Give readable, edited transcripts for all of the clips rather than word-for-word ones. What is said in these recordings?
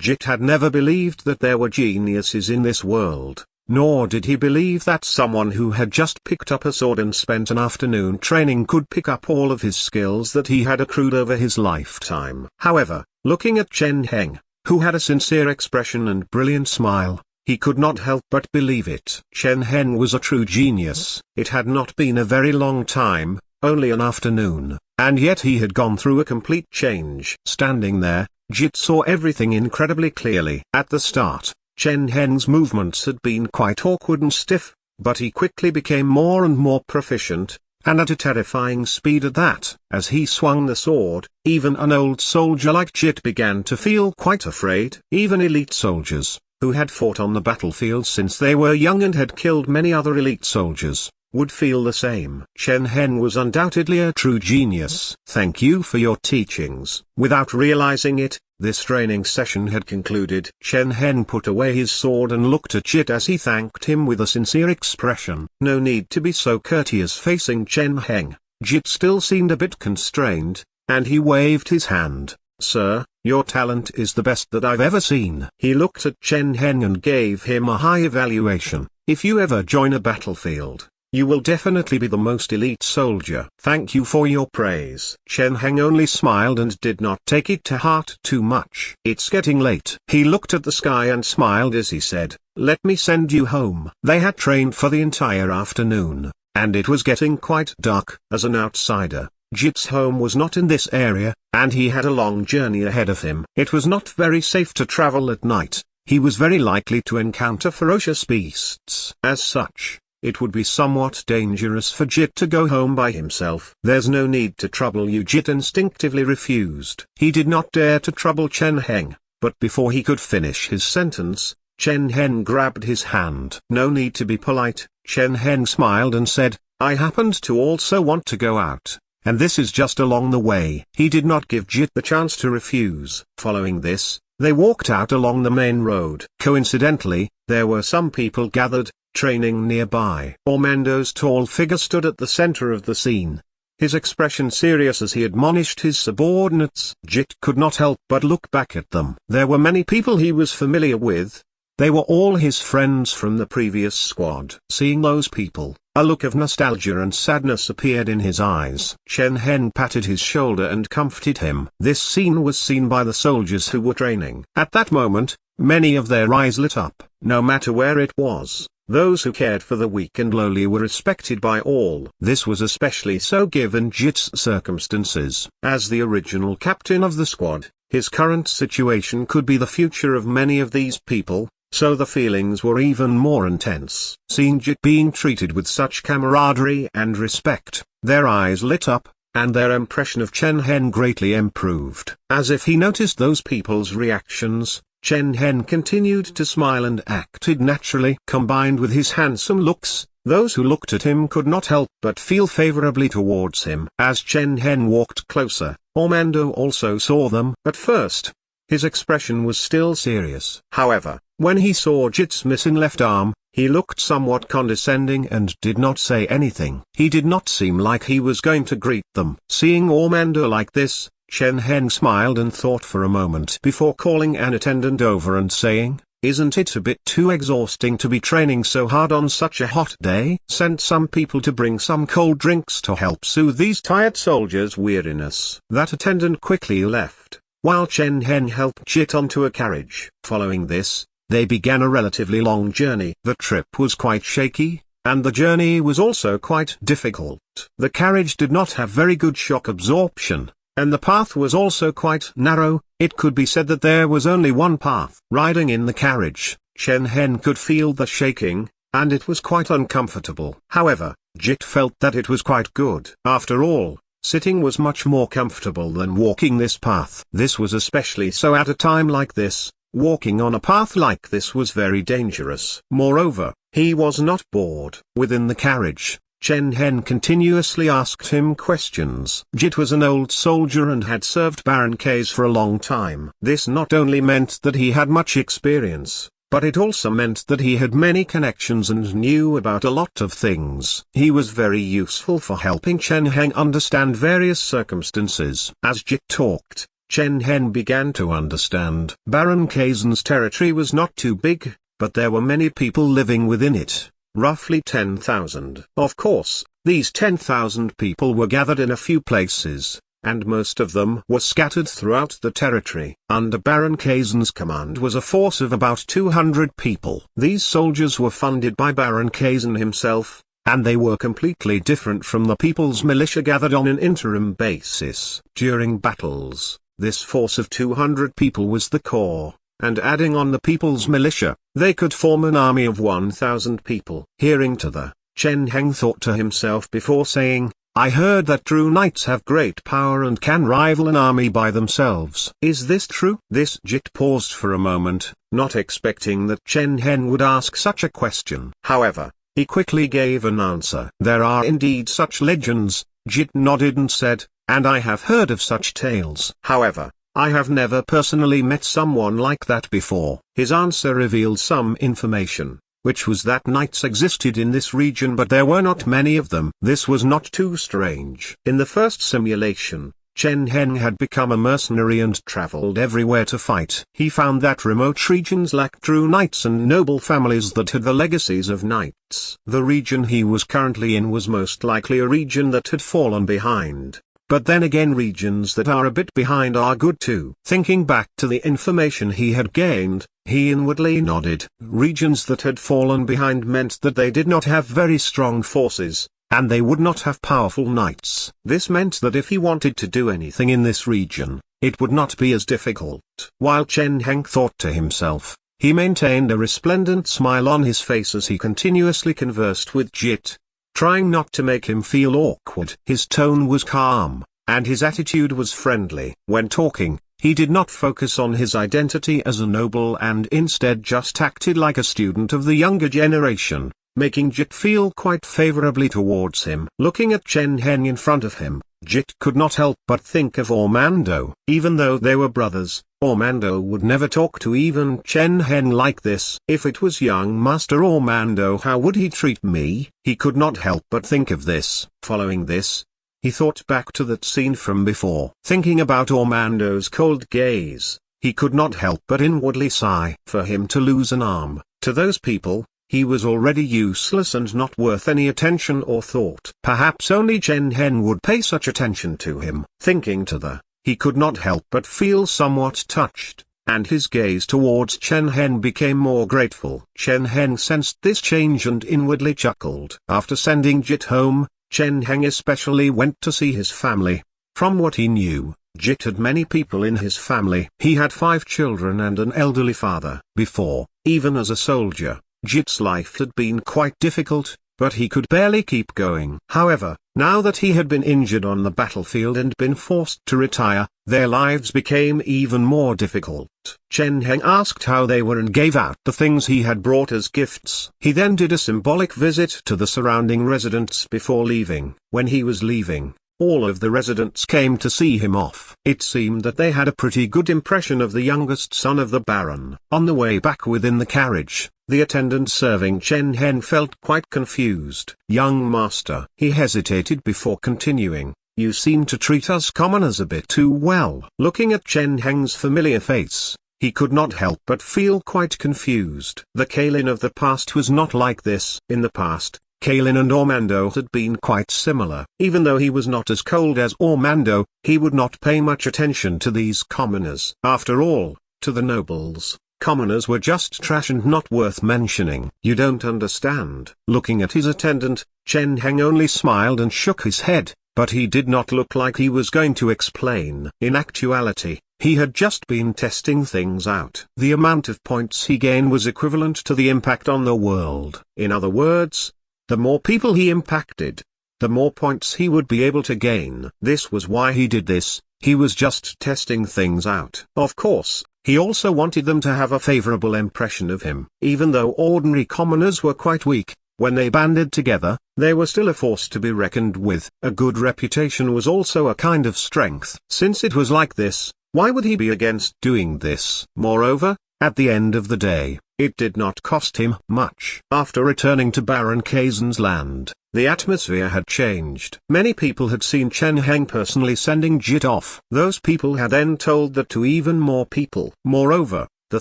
Jit had never believed that there were geniuses in this world, nor did he believe that someone who had just picked up a sword and spent an afternoon training could pick up all of his skills that he had accrued over his lifetime. However, looking at Chen Heng, who had a sincere expression and brilliant smile, he could not help but believe it. Chen Heng was a true genius. It had not been a very long time, only an afternoon, and yet he had gone through a complete change. Standing there, Jit saw everything incredibly clearly. At the start, Chen Heng's movements had been quite awkward and stiff, but he quickly became more and more proficient, and at a terrifying speed at that. As he swung the sword, even an old soldier like Jit began to feel quite afraid. Even elite soldiers, who had fought on the battlefield since they were young and had killed many other elite soldiers, would feel the same. Chen Heng was undoubtedly a true genius. Thank you for your teachings. Without realizing it, this training session had concluded. Chen Heng put away his sword and looked at Jit as he thanked him with a sincere expression. No need to be so courteous. Facing Chen Heng, Jit still seemed a bit constrained, and he waved his hand. Sir, your talent is the best that I've ever seen. He looked at Chen Heng and gave him a high evaluation. If you ever join a battlefield, you will definitely be the most elite soldier. Thank you for your praise. Chen Heng only smiled and did not take it to heart too much. It's getting late. He looked at the sky and smiled as he said, let me send you home. They had trained for the entire afternoon, and it was getting quite dark. As an outsider, Jit's home was not in this area, and he had a long journey ahead of him. It was not very safe to travel at night. He was very likely to encounter ferocious beasts. As such, it would be somewhat dangerous for Jit to go home by himself. There's no need to trouble you. Jit instinctively refused. He did not dare to trouble Chen Heng, but before he could finish his sentence, Chen Heng grabbed his hand. No need to be polite. Chen Heng smiled and said, I happened to also want to go out, and this is just along the way. He did not give Jit the chance to refuse. Following this, they walked out along the main road. Coincidentally, there were some people gathered, training nearby. Ormando's tall figure stood at the center of the scene, his expression serious as he admonished his subordinates. Jit could not help but look back at them. There were many people he was familiar with. They were all his friends from the previous squad. Seeing those people, a look of nostalgia and sadness appeared in his eyes. Chen Heng patted his shoulder and comforted him. This scene was seen by the soldiers who were training. At that moment, many of their eyes lit up. No matter where it was, those who cared for the weak and lowly were respected by all. This was especially so given Jit's circumstances. As the original captain of the squad, his current situation could be the future of many of these people, so the feelings were even more intense. Seeing Jit being treated with such camaraderie and respect, their eyes lit up, and their impression of Chen Heng greatly improved. As if he noticed those people's reactions, Chen Heng continued to smile and acted naturally. Combined with his handsome looks, those who looked at him could not help but feel favorably towards him. As Chen Heng walked closer, Ormando also saw them. At first, his expression was still serious. However, when he saw Jit's missing left arm, he looked somewhat condescending and did not say anything. He did not seem like he was going to greet them. Seeing Ormando like this, Chen Heng smiled and thought for a moment before calling an attendant over and saying, isn't it a bit too exhausting to be training so hard on such a hot day? Send some people to bring some cold drinks to help soothe these tired soldiers' weariness. That attendant quickly left, while Chen Heng helped Jit onto a carriage. Following this, they began a relatively long journey. The trip was quite shaky, and the journey was also quite difficult. The carriage did not have very good shock absorption, and the path was also quite narrow. It could be said that there was only one path. Riding in the carriage, Chen Heng could feel the shaking, and it was quite uncomfortable. However, Jit felt that it was quite good. After all, sitting was much more comfortable than walking this path. This was especially so at a time like this. Walking on a path like this was very dangerous. Moreover, he was not bored. Within the carriage, Chen Heng continuously asked him questions. Jit was an old soldier and had served Baron K's for a long time. This not only meant that he had much experience, but it also meant that he had many connections and knew about a lot of things. He was very useful for helping Chen Heng understand various circumstances. As Jit talked, Chen Heng began to understand. Baron Kaizen's territory was not too big, but there were many people living within it, roughly 10,000. Of course, these 10,000 people were gathered in a few places, and most of them were scattered throughout the territory. Under Baron Kaizen's command was a force of about 200 people. These soldiers were funded by Baron Kaizen himself, and they were completely different from the people's militia gathered on an interim basis. During battles, this force of 200 people was the core, and adding on the people's militia, they could form an army of 1,000 people. Hearing to the, Chen Heng thought to himself before saying, I heard that true knights have great power and can rival an army by themselves. Is this true? This Jit paused for a moment, not expecting that Chen Heng would ask such a question. However, he quickly gave an answer. There are indeed such legends, Jit nodded and said, and I have heard of such tales. However, I have never personally met someone like that before. His answer revealed some information, which was that knights existed in this region but there were not many of them. This was not too strange. In the first simulation, Chen Heng had become a mercenary and traveled everywhere to fight. He found that remote regions lacked true knights and noble families that had the legacies of knights. The region he was currently in was most likely a region that had fallen behind. But then again, regions that are a bit behind are good too. Thinking back to the information he had gained, he inwardly nodded. Regions that had fallen behind meant that they did not have very strong forces, and they would not have powerful knights. This meant that if he wanted to do anything in this region, it would not be as difficult. While Chen Heng thought to himself, he maintained a resplendent smile on his face as he continuously conversed with Jit, trying not to make him feel awkward. His tone was calm, and his attitude was friendly. When talking, he did not focus on his identity as a noble and instead just acted like a student of the younger generation, making Jit feel quite favorably towards him. Looking at Chen Heng in front of him, Jit could not help but think of Ormando. Even though they were brothers, Ormando would never talk to even Chen Heng like this. If it was young Master Ormando, how would he treat me? He could not help but think of this. Following this, he thought back to that scene from before. Thinking about Ormando's cold gaze, he could not help but inwardly sigh. For him to lose an arm, to those people, he was already useless and not worth any attention or thought. Perhaps only Chen Heng would pay such attention to him. Thinking to the, he could not help but feel somewhat touched, and his gaze towards Chen Heng became more grateful. Chen Heng sensed this change and inwardly chuckled. After sending Jit home, Chen Heng especially went to see his family. From what he knew, Jit had many people in his family. He had 5 children and an elderly father. Before, even as a soldier, Jit's life had been quite difficult, but he could barely keep going. However, now that he had been injured on the battlefield and been forced to retire, their lives became even more difficult. Chen Heng asked how they were and gave out the things he had brought as gifts. He then did a symbolic visit to the surrounding residents before leaving. When he was leaving, all of the residents came to see him off. It seemed that they had a pretty good impression of the youngest son of the Baron. On the way back within the carriage, the attendant serving Chen Heng felt quite confused. Young master, he hesitated before continuing, you seem to treat us commoners a bit too well. Looking at Chen Heng's familiar face, he could not help but feel quite confused. The Kalin of the past was not like this. In the past, Kalin and Ormando had been quite similar. Even though he was not as cold as Ormando, he would not pay much attention to these commoners. After all, to the nobles, commoners were just trash and not worth mentioning. You don't understand. Looking at his attendant, Chen Heng only smiled and shook his head, but he did not look like he was going to explain. In actuality, he had just been testing things out. The amount of points he gained was equivalent to the impact on the world. In other words, the more people he impacted, the more points he would be able to gain. This was why he did this. He was just testing things out. Of course, he also wanted them to have a favorable impression of him. Even though ordinary commoners were quite weak, when they banded together, they were still a force to be reckoned with. A good reputation was also a kind of strength. Since it was like this, why would he be against doing this? Moreover, at the end of the day, it did not cost him much. After returning to Baron Kaizen's land, the atmosphere had changed. Many people had seen Chen Heng personally sending Jit off. Those people had then told that to even more people. Moreover, the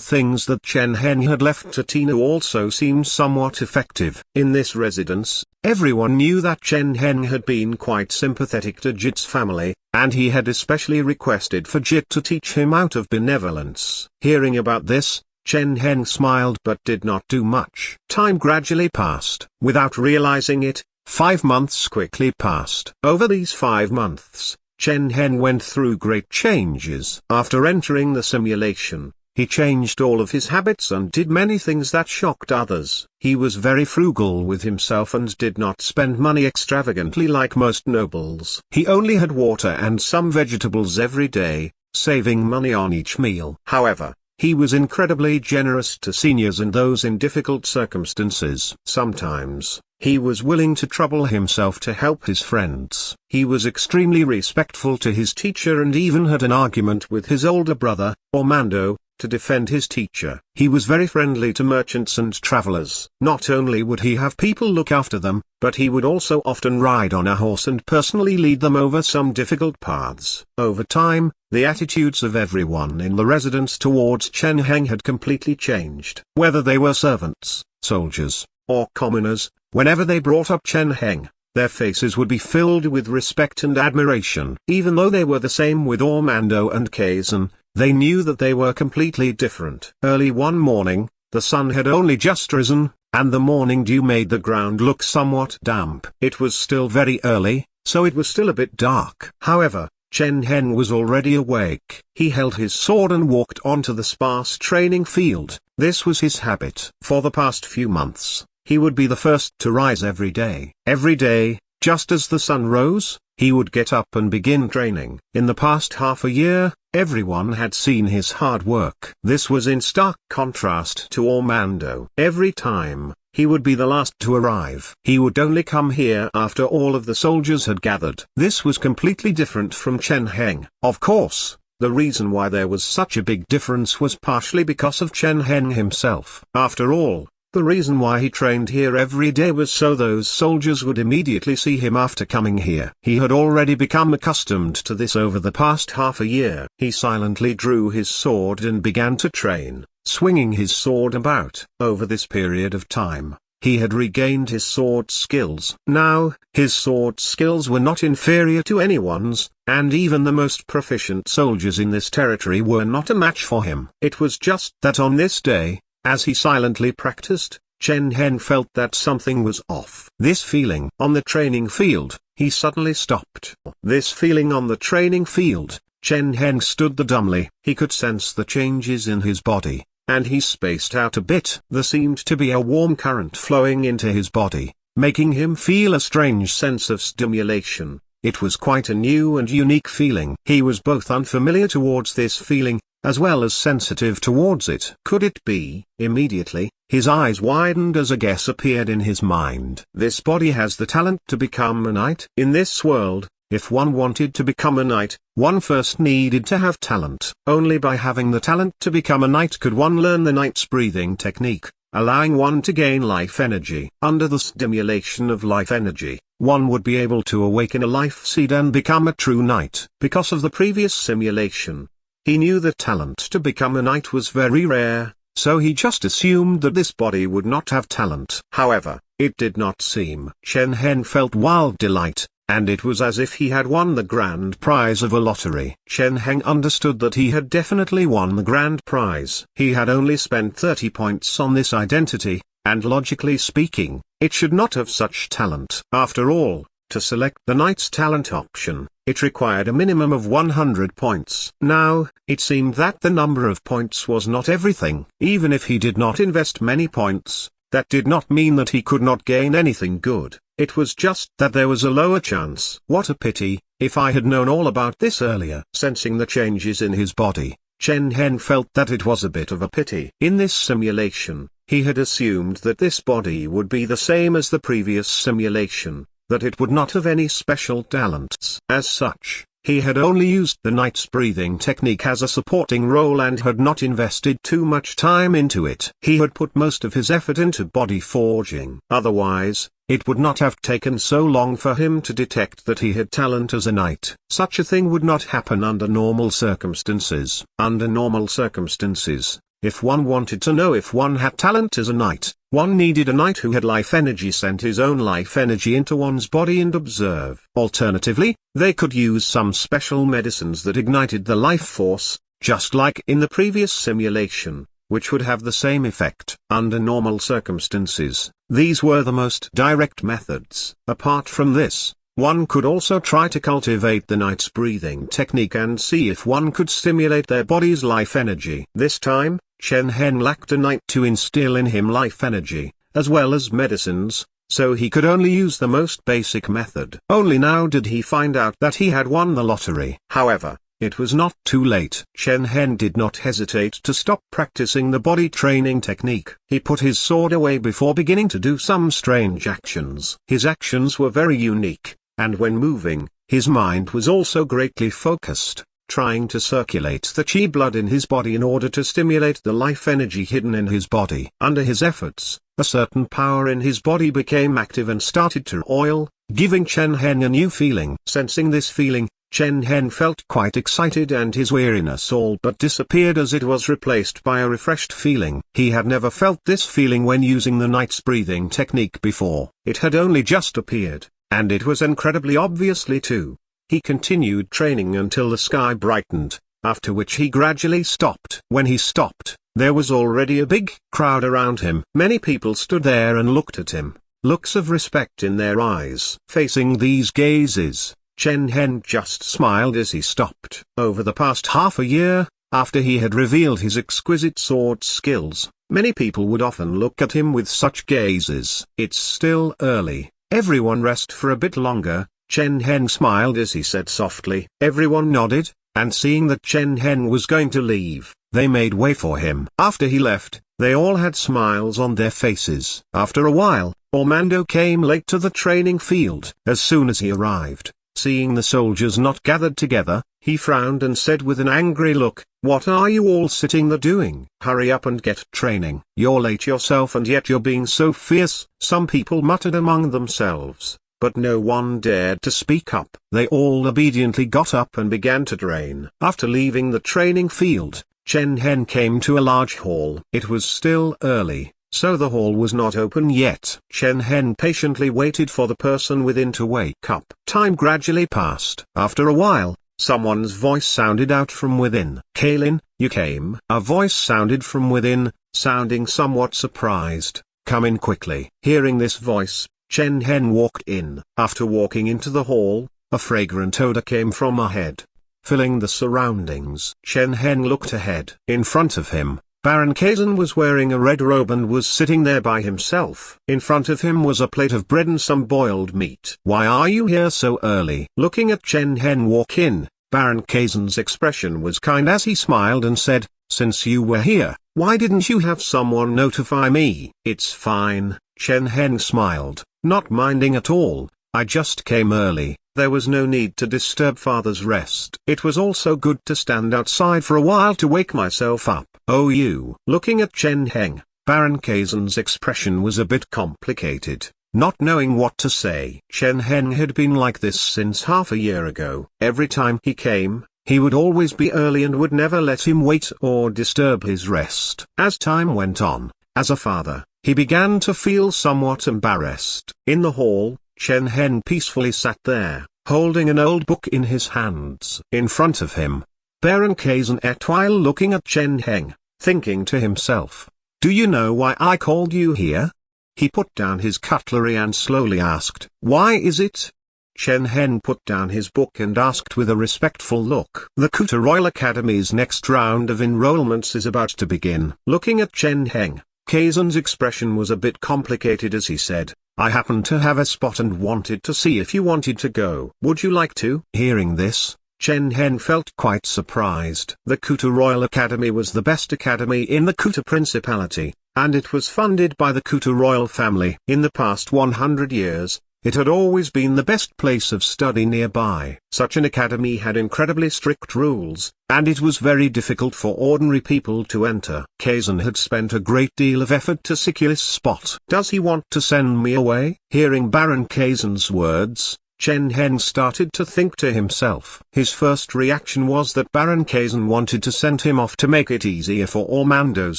things that Chen Heng had left to Tina also seemed somewhat effective. In this residence, everyone knew that Chen Heng had been quite sympathetic to Jit's family, and he had especially requested for Jit to teach him out of benevolence. Hearing about this, Chen Heng smiled but did not do much. Time gradually passed. Without realizing it, 5 months quickly passed. Over these 5 months, Chen Heng went through great changes. After entering the simulation, he changed all of his habits and did many things that shocked others. He was very frugal with himself and did not spend money extravagantly like most nobles. He only had water and some vegetables every day, saving money on each meal. However, he was incredibly generous to seniors and those in difficult circumstances. Sometimes, he was willing to trouble himself to help his friends. He was extremely respectful to his teacher and even had an argument with his older brother, Ormando, to defend his teacher. He was very friendly to merchants and travelers. Not only would he have people look after them, but he would also often ride on a horse and personally lead them over some difficult paths. Over time, the attitudes of everyone in the residence towards Chen Heng had completely changed. Whether they were servants, soldiers, or commoners, whenever they brought up Chen Heng, their faces would be filled with respect and admiration. Even though they were the same with Ormando and Kaizen, they knew that they were completely different. Early one morning, the sun had only just risen, and the morning dew made the ground look somewhat damp. It was still very early, so it was still a bit dark. However, Chen Heng was already awake. He held his sword and walked onto the sparse training field. This was his habit. For the past few months, he would be the first to rise every day. Every day, just as the sun rose, he would get up and begin training. In the past half a year, everyone had seen his hard work. This was in stark contrast to Ormando. Every time, he would be the last to arrive. He would only come here after all of the soldiers had gathered. This was completely different from Chen Heng. Of course, the reason why there was such a big difference was partially because of Chen Heng himself. After all, the reason why he trained here every day was so those soldiers would immediately see him after coming here. He had already become accustomed to this over the past half a year. He silently drew his sword and began to train, swinging his sword about. Over this period of time, he had regained his sword skills. Now, his sword skills were not inferior to anyone's, and even the most proficient soldiers in this territory were not a match for him. It was just that on this day, as he silently practiced, Chen Heng felt that something was off. This feeling on the training field, he suddenly stopped. This feeling on the training field, Chen Heng stood there dumbly. He could sense the changes in his body, and he spaced out a bit. There seemed to be a warm current flowing into his body, making him feel a strange sense of stimulation. It was quite a new and unique feeling. He was both unfamiliar towards this feeling, as well as sensitive towards it. Could it be? Immediately, his eyes widened as a guess appeared in his mind. This body has the talent to become a knight? In this world, if one wanted to become a knight, one first needed to have talent. Only by having the talent to become a knight could one learn the knight's breathing technique, allowing one to gain life energy. Under the stimulation of life energy, one would be able to awaken a life seed and become a true knight. Because of the previous simulation, he knew that talent to become a knight was very rare, so he just assumed that this body would not have talent. However, it did not seem. Chen Heng felt wild delight, and it was as if he had won the grand prize of a lottery. Chen Heng understood that he had definitely won the grand prize. He had only spent 30 points on this identity, and logically speaking, it should not have such talent. After all, to select the knight's talent option, it required a minimum of 100 points. Now, it seemed that the number of points was not everything. Even if he did not invest many points, that did not mean that he could not gain anything good. It was just that there was a lower chance. What a pity, if I had known all about this earlier. Sensing the changes in his body, Chen Heng felt that it was a bit of a pity. In this simulation, he had assumed that this body would be the same as the previous simulation, that it would not have any special talents. As such, He had only used the knight's breathing technique as a supporting role and had not invested too much time into it. He had put most of his effort into body forging. Otherwise, it would not have taken so long for him to detect that he had talent as a knight. Such a thing would not happen under normal circumstances. Under normal circumstances, if one wanted to know if one had talent as a knight, one needed a knight who had life energy send his own life energy into one's body and observe. Alternatively, they could use some special medicines that ignited the life force, just like in the previous simulation, which would have the same effect. Under normal circumstances, these were the most direct methods. Apart from this, one could also try to cultivate the knight's breathing technique and see if one could stimulate their body's life energy. This time, Chen Heng lacked a knight to instill in him life energy, as well as medicines, so he could only use the most basic method. Only now did he find out that he had won the lottery. However, it was not too late. Chen Heng did not hesitate to stop practicing the body training technique. He put his sword away before beginning to do some strange actions. His actions were very unique, and when moving, his mind was also greatly focused, trying to circulate the chi blood in his body in order to stimulate the life energy hidden in his body. Under his efforts, a certain power in his body became active and started to oil, giving Chen Heng a new feeling. Sensing this feeling, Chen Heng felt quite excited and his weariness all but disappeared as it was replaced by a refreshed feeling. He had never felt this feeling when using the knight's breathing technique before. It had only just appeared, and it was incredibly obviously too. He continued training until the sky brightened, after which he gradually stopped. When he stopped, there was already a big crowd around him. Many people stood there and looked at him, looks of respect in their eyes. Facing these gazes, Chen Heng just smiled as he stopped. Over the past half a year, after he had revealed his exquisite sword skills, many people would often look at him with such gazes. It's still early, everyone rest for a bit longer. Chen Heng smiled as he said softly. Everyone nodded, and seeing that Chen Heng was going to leave, they made way for him. After he left, they all had smiles on their faces. After a while, Ormando came late to the training field. As soon as he arrived, seeing the soldiers not gathered together, he frowned and said with an angry look, "What are you all sitting there doing? Hurry up and get training. You're late yourself and yet you're being so fierce." Some people muttered among themselves, but no one dared to speak up. They all obediently got up and began to train. After leaving the training field, Chen Heng came to a large hall. It was still early, so the hall was not open yet. Chen Heng patiently waited for the person within to wake up. Time gradually passed. After a while, someone's voice sounded out from within. "Kalin, you came?" A voice sounded from within, sounding somewhat surprised. "Come in quickly." Hearing this voice, Chen Heng walked in. After walking into the hall, a fragrant odor came from ahead, filling the surroundings. Chen Heng looked ahead. In front of him, Baron Kazan was wearing a red robe and was sitting there by himself. In front of him was a plate of bread and some boiled meat. "Why are you here so early?" Looking at Chen Heng walk in, Baron Kazan's expression was kind as he smiled and said, "Since you were here, why didn't you have someone notify me?" "It's fine," Chen Heng smiled, not minding at all. "I just came early. There was no need to disturb father's rest. It was also good to stand outside for a while to wake myself up." "Oh you." Looking at Chen Heng, Baron Kazan's expression was a bit complicated, not knowing what to say. Chen Heng had been like this since half a year ago. Every time he came, he would always be early and would never let him wait or disturb his rest. As time went on, as a father, he began to feel somewhat embarrassed. In the hall, Chen Heng peacefully sat there, holding an old book in his hands. In front of him, Baron Kazan ate while looking at Chen Heng, thinking to himself, "Do you know why I called you here?" He put down his cutlery and slowly asked, "Why is it?" Chen Heng put down his book and asked with a respectful look. "The Kuta Royal Academy's next round of enrollments is about to begin." Looking at Chen Heng, Kazan's expression was a bit complicated as he said, "I happen to have a spot and wanted to see if you wanted to go. Would you like to?" Hearing this, Chen Heng felt quite surprised. The Kuta Royal Academy was the best academy in the Kuta Principality, and it was funded by the Kuta royal family. In the past 100 years, It had always been the best place of study nearby. Such an academy had incredibly strict rules, and it was very difficult for ordinary people to enter. Kazan had spent a great deal of effort to secure this spot. Does he want to send me away? Hearing Baron Kazan's words, Chen Heng started to think to himself. His first reaction was that Baron Kazan wanted to send him off to make it easier for Ormando's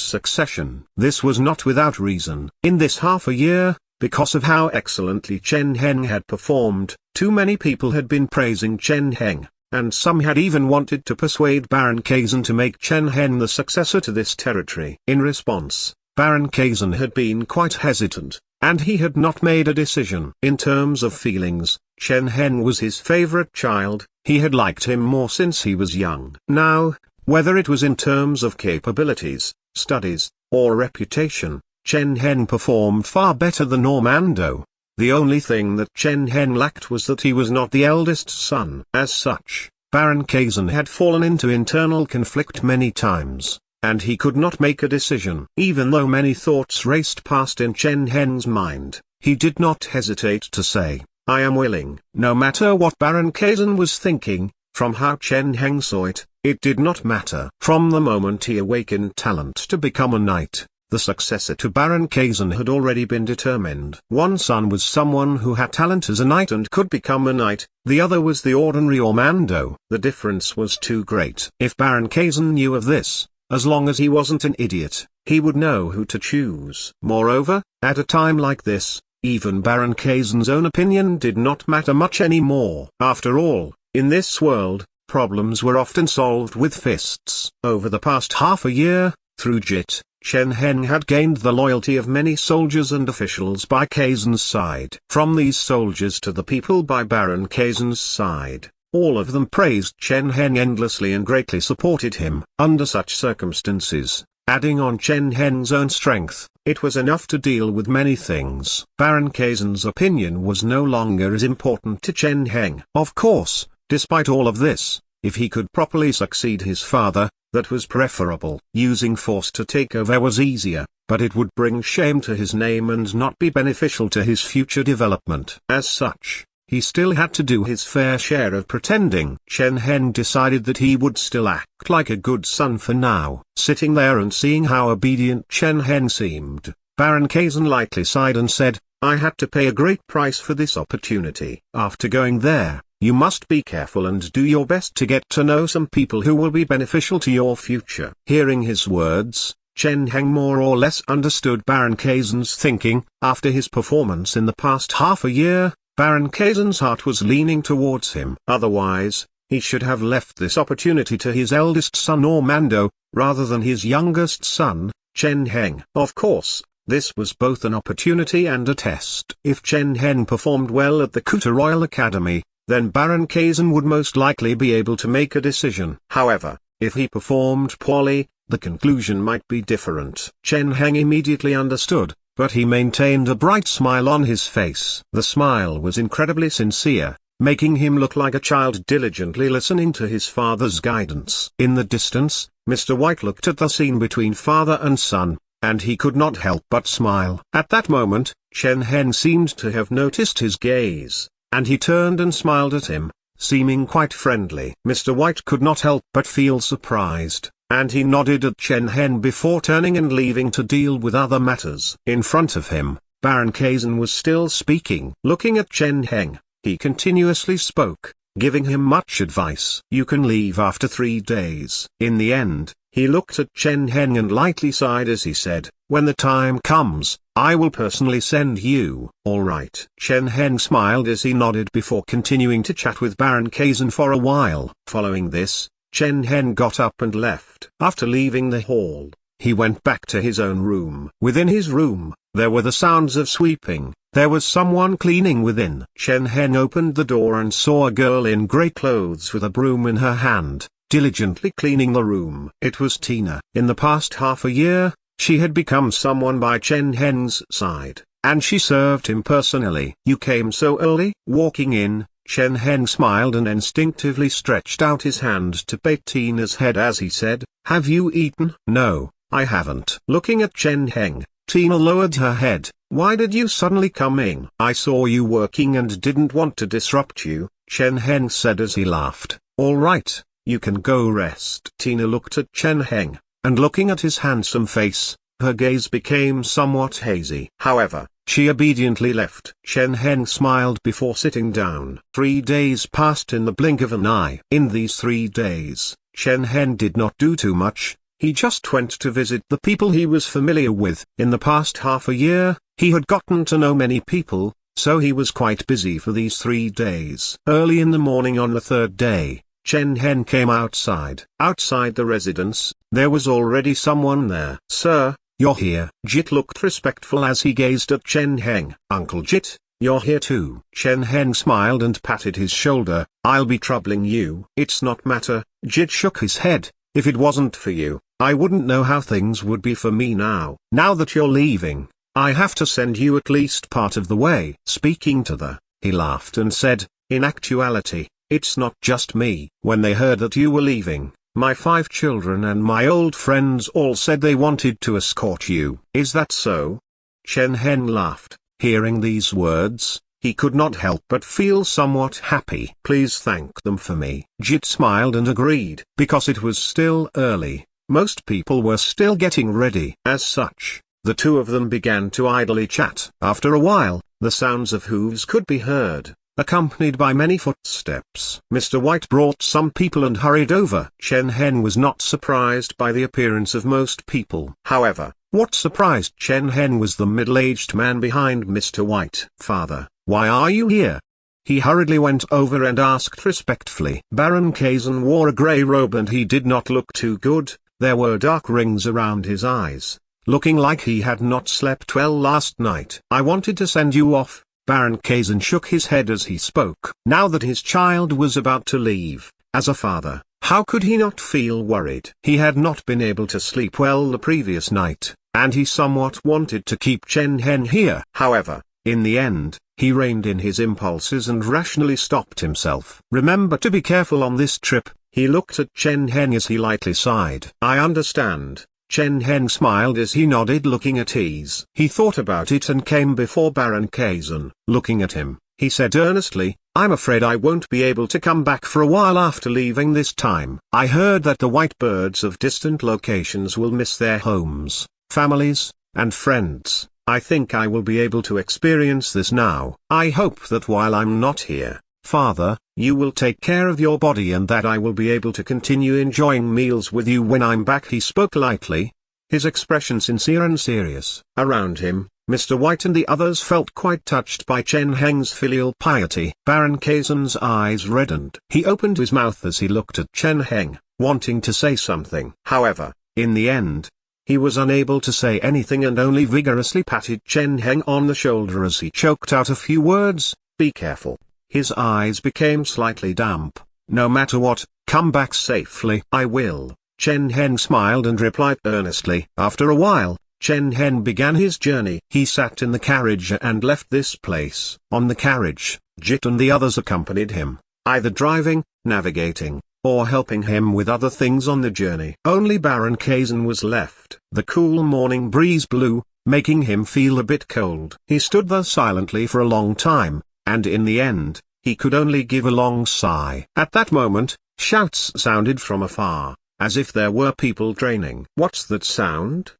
succession. This was not without reason. In this half a year, because of how excellently Chen Heng had performed, too many people had been praising Chen Heng, and some had even wanted to persuade Baron Kazan to make Chen Heng the successor to this territory. In response, Baron Kazan had been quite hesitant, and he had not made a decision. In terms of feelings, Chen Heng was his favorite child. He had liked him more since he was young. Now, whether it was in terms of capabilities, studies, or reputation, Chen Heng performed far better than Ormando. The only thing that Chen Heng lacked was that he was not the eldest son. As such, Baron Kazan had fallen into internal conflict many times, and he could not make a decision. Even though many thoughts raced past in Chen Heng's mind, he did not hesitate to say, "I am willing." No matter what Baron Kazan was thinking, from how Chen Heng saw it, it did not matter. From the moment he awakened talent to become a knight, the successor to Baron Kazan had already been determined. One son was someone who had talent as a knight and could become a knight, the other was the ordinary Ormando. The difference was too great. If Baron Kazan knew of this, as long as he wasn't an idiot, he would know who to choose. Moreover, at a time like this, even Baron Kazan's own opinion did not matter much anymore. After all, in this world, problems were often solved with fists. Over the past half a year, through JIT, Chen Heng had gained the loyalty of many soldiers and officials by Kazan's side. From these soldiers to the people by Baron Kazan's side, all of them praised Chen Heng endlessly and greatly supported him. Under such circumstances, adding on Chen Heng's own strength, it was enough to deal with many things. Baron Kazan's opinion was no longer as important to Chen Heng. Of course, despite all of this, if he could properly succeed his father, that was preferable. Using force to take over was easier, but it would bring shame to his name and not be beneficial to his future development. As such, he still had to do his fair share of pretending. Chen Heng decided that he would still act like a good son for now. Sitting there and seeing how obedient Chen Heng seemed, Baron Kazan lightly sighed and said, "I had to pay a great price for this opportunity." After going there, you must be careful and do your best to get to know some people who will be beneficial to your future. Hearing his words, Chen Heng more or less understood Baron Kazan's thinking. After his performance in the past half a year, Baron Kazan's heart was leaning towards him. Otherwise, he should have left this opportunity to his eldest son Ormando, rather than his youngest son, Chen Heng. Of course, this was both an opportunity and a test. If Chen Heng performed well at the Kuta Royal Academy, then Baron Kazan would most likely be able to make a decision. However, if he performed poorly, the conclusion might be different. Chen Heng immediately understood, but he maintained a bright smile on his face. The smile was incredibly sincere, making him look like a child diligently listening to his father's guidance. In the distance, Mr. White looked at the scene between father and son, and he could not help but smile. At that moment, Chen Heng seemed to have noticed his gaze, and he turned and smiled at him, seeming quite friendly. Mr. White could not help but feel surprised, and he nodded at Chen Heng before turning and leaving to deal with other matters. In front of him, Baron Kazan was still speaking. Looking at Chen Heng, he continuously spoke, giving him much advice. "You can leave after 3 days." In the end, he looked at Chen Heng and lightly sighed as he said, "When the time comes, I will personally send you." "All right." Chen Heng smiled as he nodded before continuing to chat with Baron Kazan for a while. Following this, Chen Heng got up and left. After leaving the hall, he went back to his own room. Within his room, there were the sounds of sweeping. There was someone cleaning within. Chen Heng opened the door and saw a girl in grey clothes with a broom in her hand, diligently cleaning the room. It was Tina. In the past half a year, she had become someone by Chen Heng's side, and she served him personally. "You came so early?" Walking in, Chen Heng smiled and instinctively stretched out his hand to pat Tina's head as he said, "Have you eaten?" "No, I haven't." Looking at Chen Heng, Tina lowered her head. "Why did you suddenly come in?" "I saw you working and didn't want to disrupt you," Chen Heng said as he laughed. "All right, you can go rest." Tina looked at Chen Heng, and looking at his handsome face, her gaze became somewhat hazy. However, she obediently left. Chen Heng smiled before sitting down. 3 days passed in the blink of an eye. In these 3 days, Chen Heng did not do too much. He just went to visit the people he was familiar with. In the past half a year, he had gotten to know many people, so he was quite busy for these 3 days. Early in the morning on the 3rd day, Chen Heng came outside. Outside the residence, there was already someone there. "Sir, you're here." Jit looked respectful as he gazed at Chen Heng. "Uncle Jit, you're here too." Chen Heng smiled and patted his shoulder. "I'll be troubling you." "It's not matter." Jit shook his head. "If it wasn't for you, I wouldn't know how things would be for me now. Now that you're leaving, I have to send you at least part of the way." Speaking to the, he laughed and said, "In actuality, it's not just me." "When they heard that you were leaving, my 5 children and my old friends all said they wanted to escort you." "Is that so?" Chen Heng laughed. Hearing these words, he could not help but feel somewhat happy. "Please thank them for me." Jit smiled and agreed. Because it was still early, most people were still getting ready. As such, the two of them began to idly chat. After a while, the sounds of hooves could be heard, accompanied by many footsteps. Mr. White brought some people and hurried over. Chen Heng was not surprised by the appearance of most people. However, what surprised Chen Heng was the middle-aged man behind Mr. White. "Father, why are you here?" He hurriedly went over and asked respectfully. Baron Kazan wore a grey robe and he did not look too good. There were dark rings around his eyes, looking like he had not slept well last night. "I wanted to send you off." Baron Kazan shook his head as he spoke. Now that his child was about to leave, as a father, how could he not feel worried? He had not been able to sleep well the previous night, and he somewhat wanted to keep Chen Heng here. However, in the end, he reined in his impulses and rationally stopped himself. "Remember to be careful on this trip." He looked at Chen Heng as he lightly sighed. "I understand." Chen Heng smiled as he nodded, looking at ease. He thought about it and came before Baron Kazan. Looking at him, he said earnestly, "I'm afraid I won't be able to come back for a while after leaving this time. I heard that the white birds of distant locations will miss their homes, families, and friends. I think I will be able to experience this now. I hope that while I'm not here, Father, you will take care of your body and that I will be able to continue enjoying meals with you when I'm back." He spoke lightly, his expression sincere and serious. Around him, Mr. White and the others felt quite touched by Chen Heng's filial piety. Baron Kazan's eyes reddened. He opened his mouth as he looked at Chen Heng, wanting to say something. However, in the end, he was unable to say anything and only vigorously patted Chen Heng on the shoulder as he choked out a few words. "Be careful." His eyes became slightly damp. "No matter what, come back safely." "I will." Chen Heng smiled and replied earnestly. After a while, Chen Heng began his journey. He sat in the carriage and left this place. On the carriage, Jit and the others accompanied him, either driving, navigating, or helping him with other things on the journey. Only Baron Kazan was left. The cool morning breeze blew, making him feel a bit cold. He stood there silently for a long time, and in the end, he could only give a long sigh. At that moment, shouts sounded from afar, as if there were people training. "What's that sound?"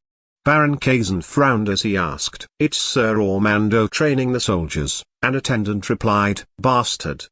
Baron Kazan frowned as he asked. "It's Sir Ormando training the soldiers," an attendant replied. "Bastard."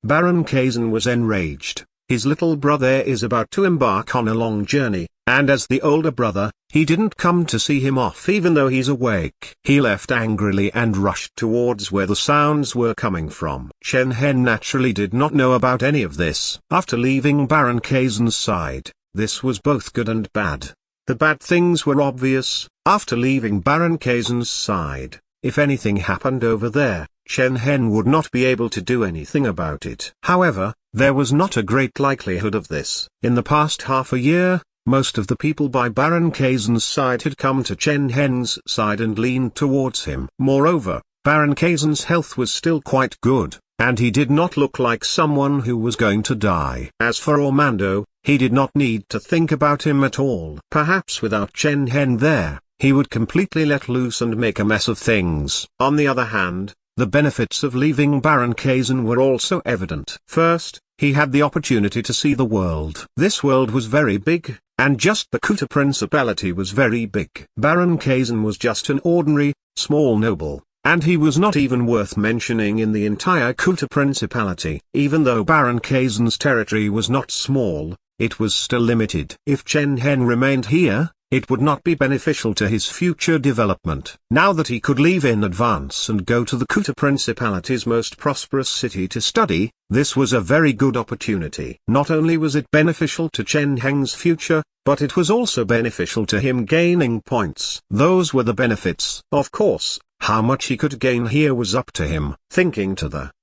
Baron Kazan was enraged. His little brother is about to embark on a long journey, and as the older brother, he didn't come to see him off even though he's awake. He left angrily and rushed towards where the sounds were coming from. Chen Heng naturally did not know about any of this. After leaving Baron Kazan's side, this was both good and bad. The bad things were obvious. After leaving Baron Kazan's side, if anything happened over there, Chen Heng would not be able to do anything about it. However, there was not a great likelihood of this. In the past half a year, most of the people by Baron Kazan's side had come to Chen Heng's side and leaned towards him. Moreover, Baron Kazan's health was still quite good, and he did not look like someone who was going to die. As for Ormando, he did not need to think about him at all. Perhaps without Chen Heng there, he would completely let loose and make a mess of things. On the other hand, the benefits of leaving Baron Kazan were also evident. First, he had the opportunity to see the world. This world was very big, and just the Kuta Principality was very big. Baron Kazan was just an ordinary, small noble, and he was not even worth mentioning in the entire Kuta Principality. Even though Baron Kazan's territory was not small, it was still limited. If Chen Heng remained here, it would not be beneficial to his future development. Now that he could leave in advance and go to the Kuta Principality's most prosperous city to study, this was a very good opportunity. Not only was it beneficial to Chen Heng's future, but it was also beneficial to him gaining points. Those were the benefits. Of course, how much he could gain here was up to him.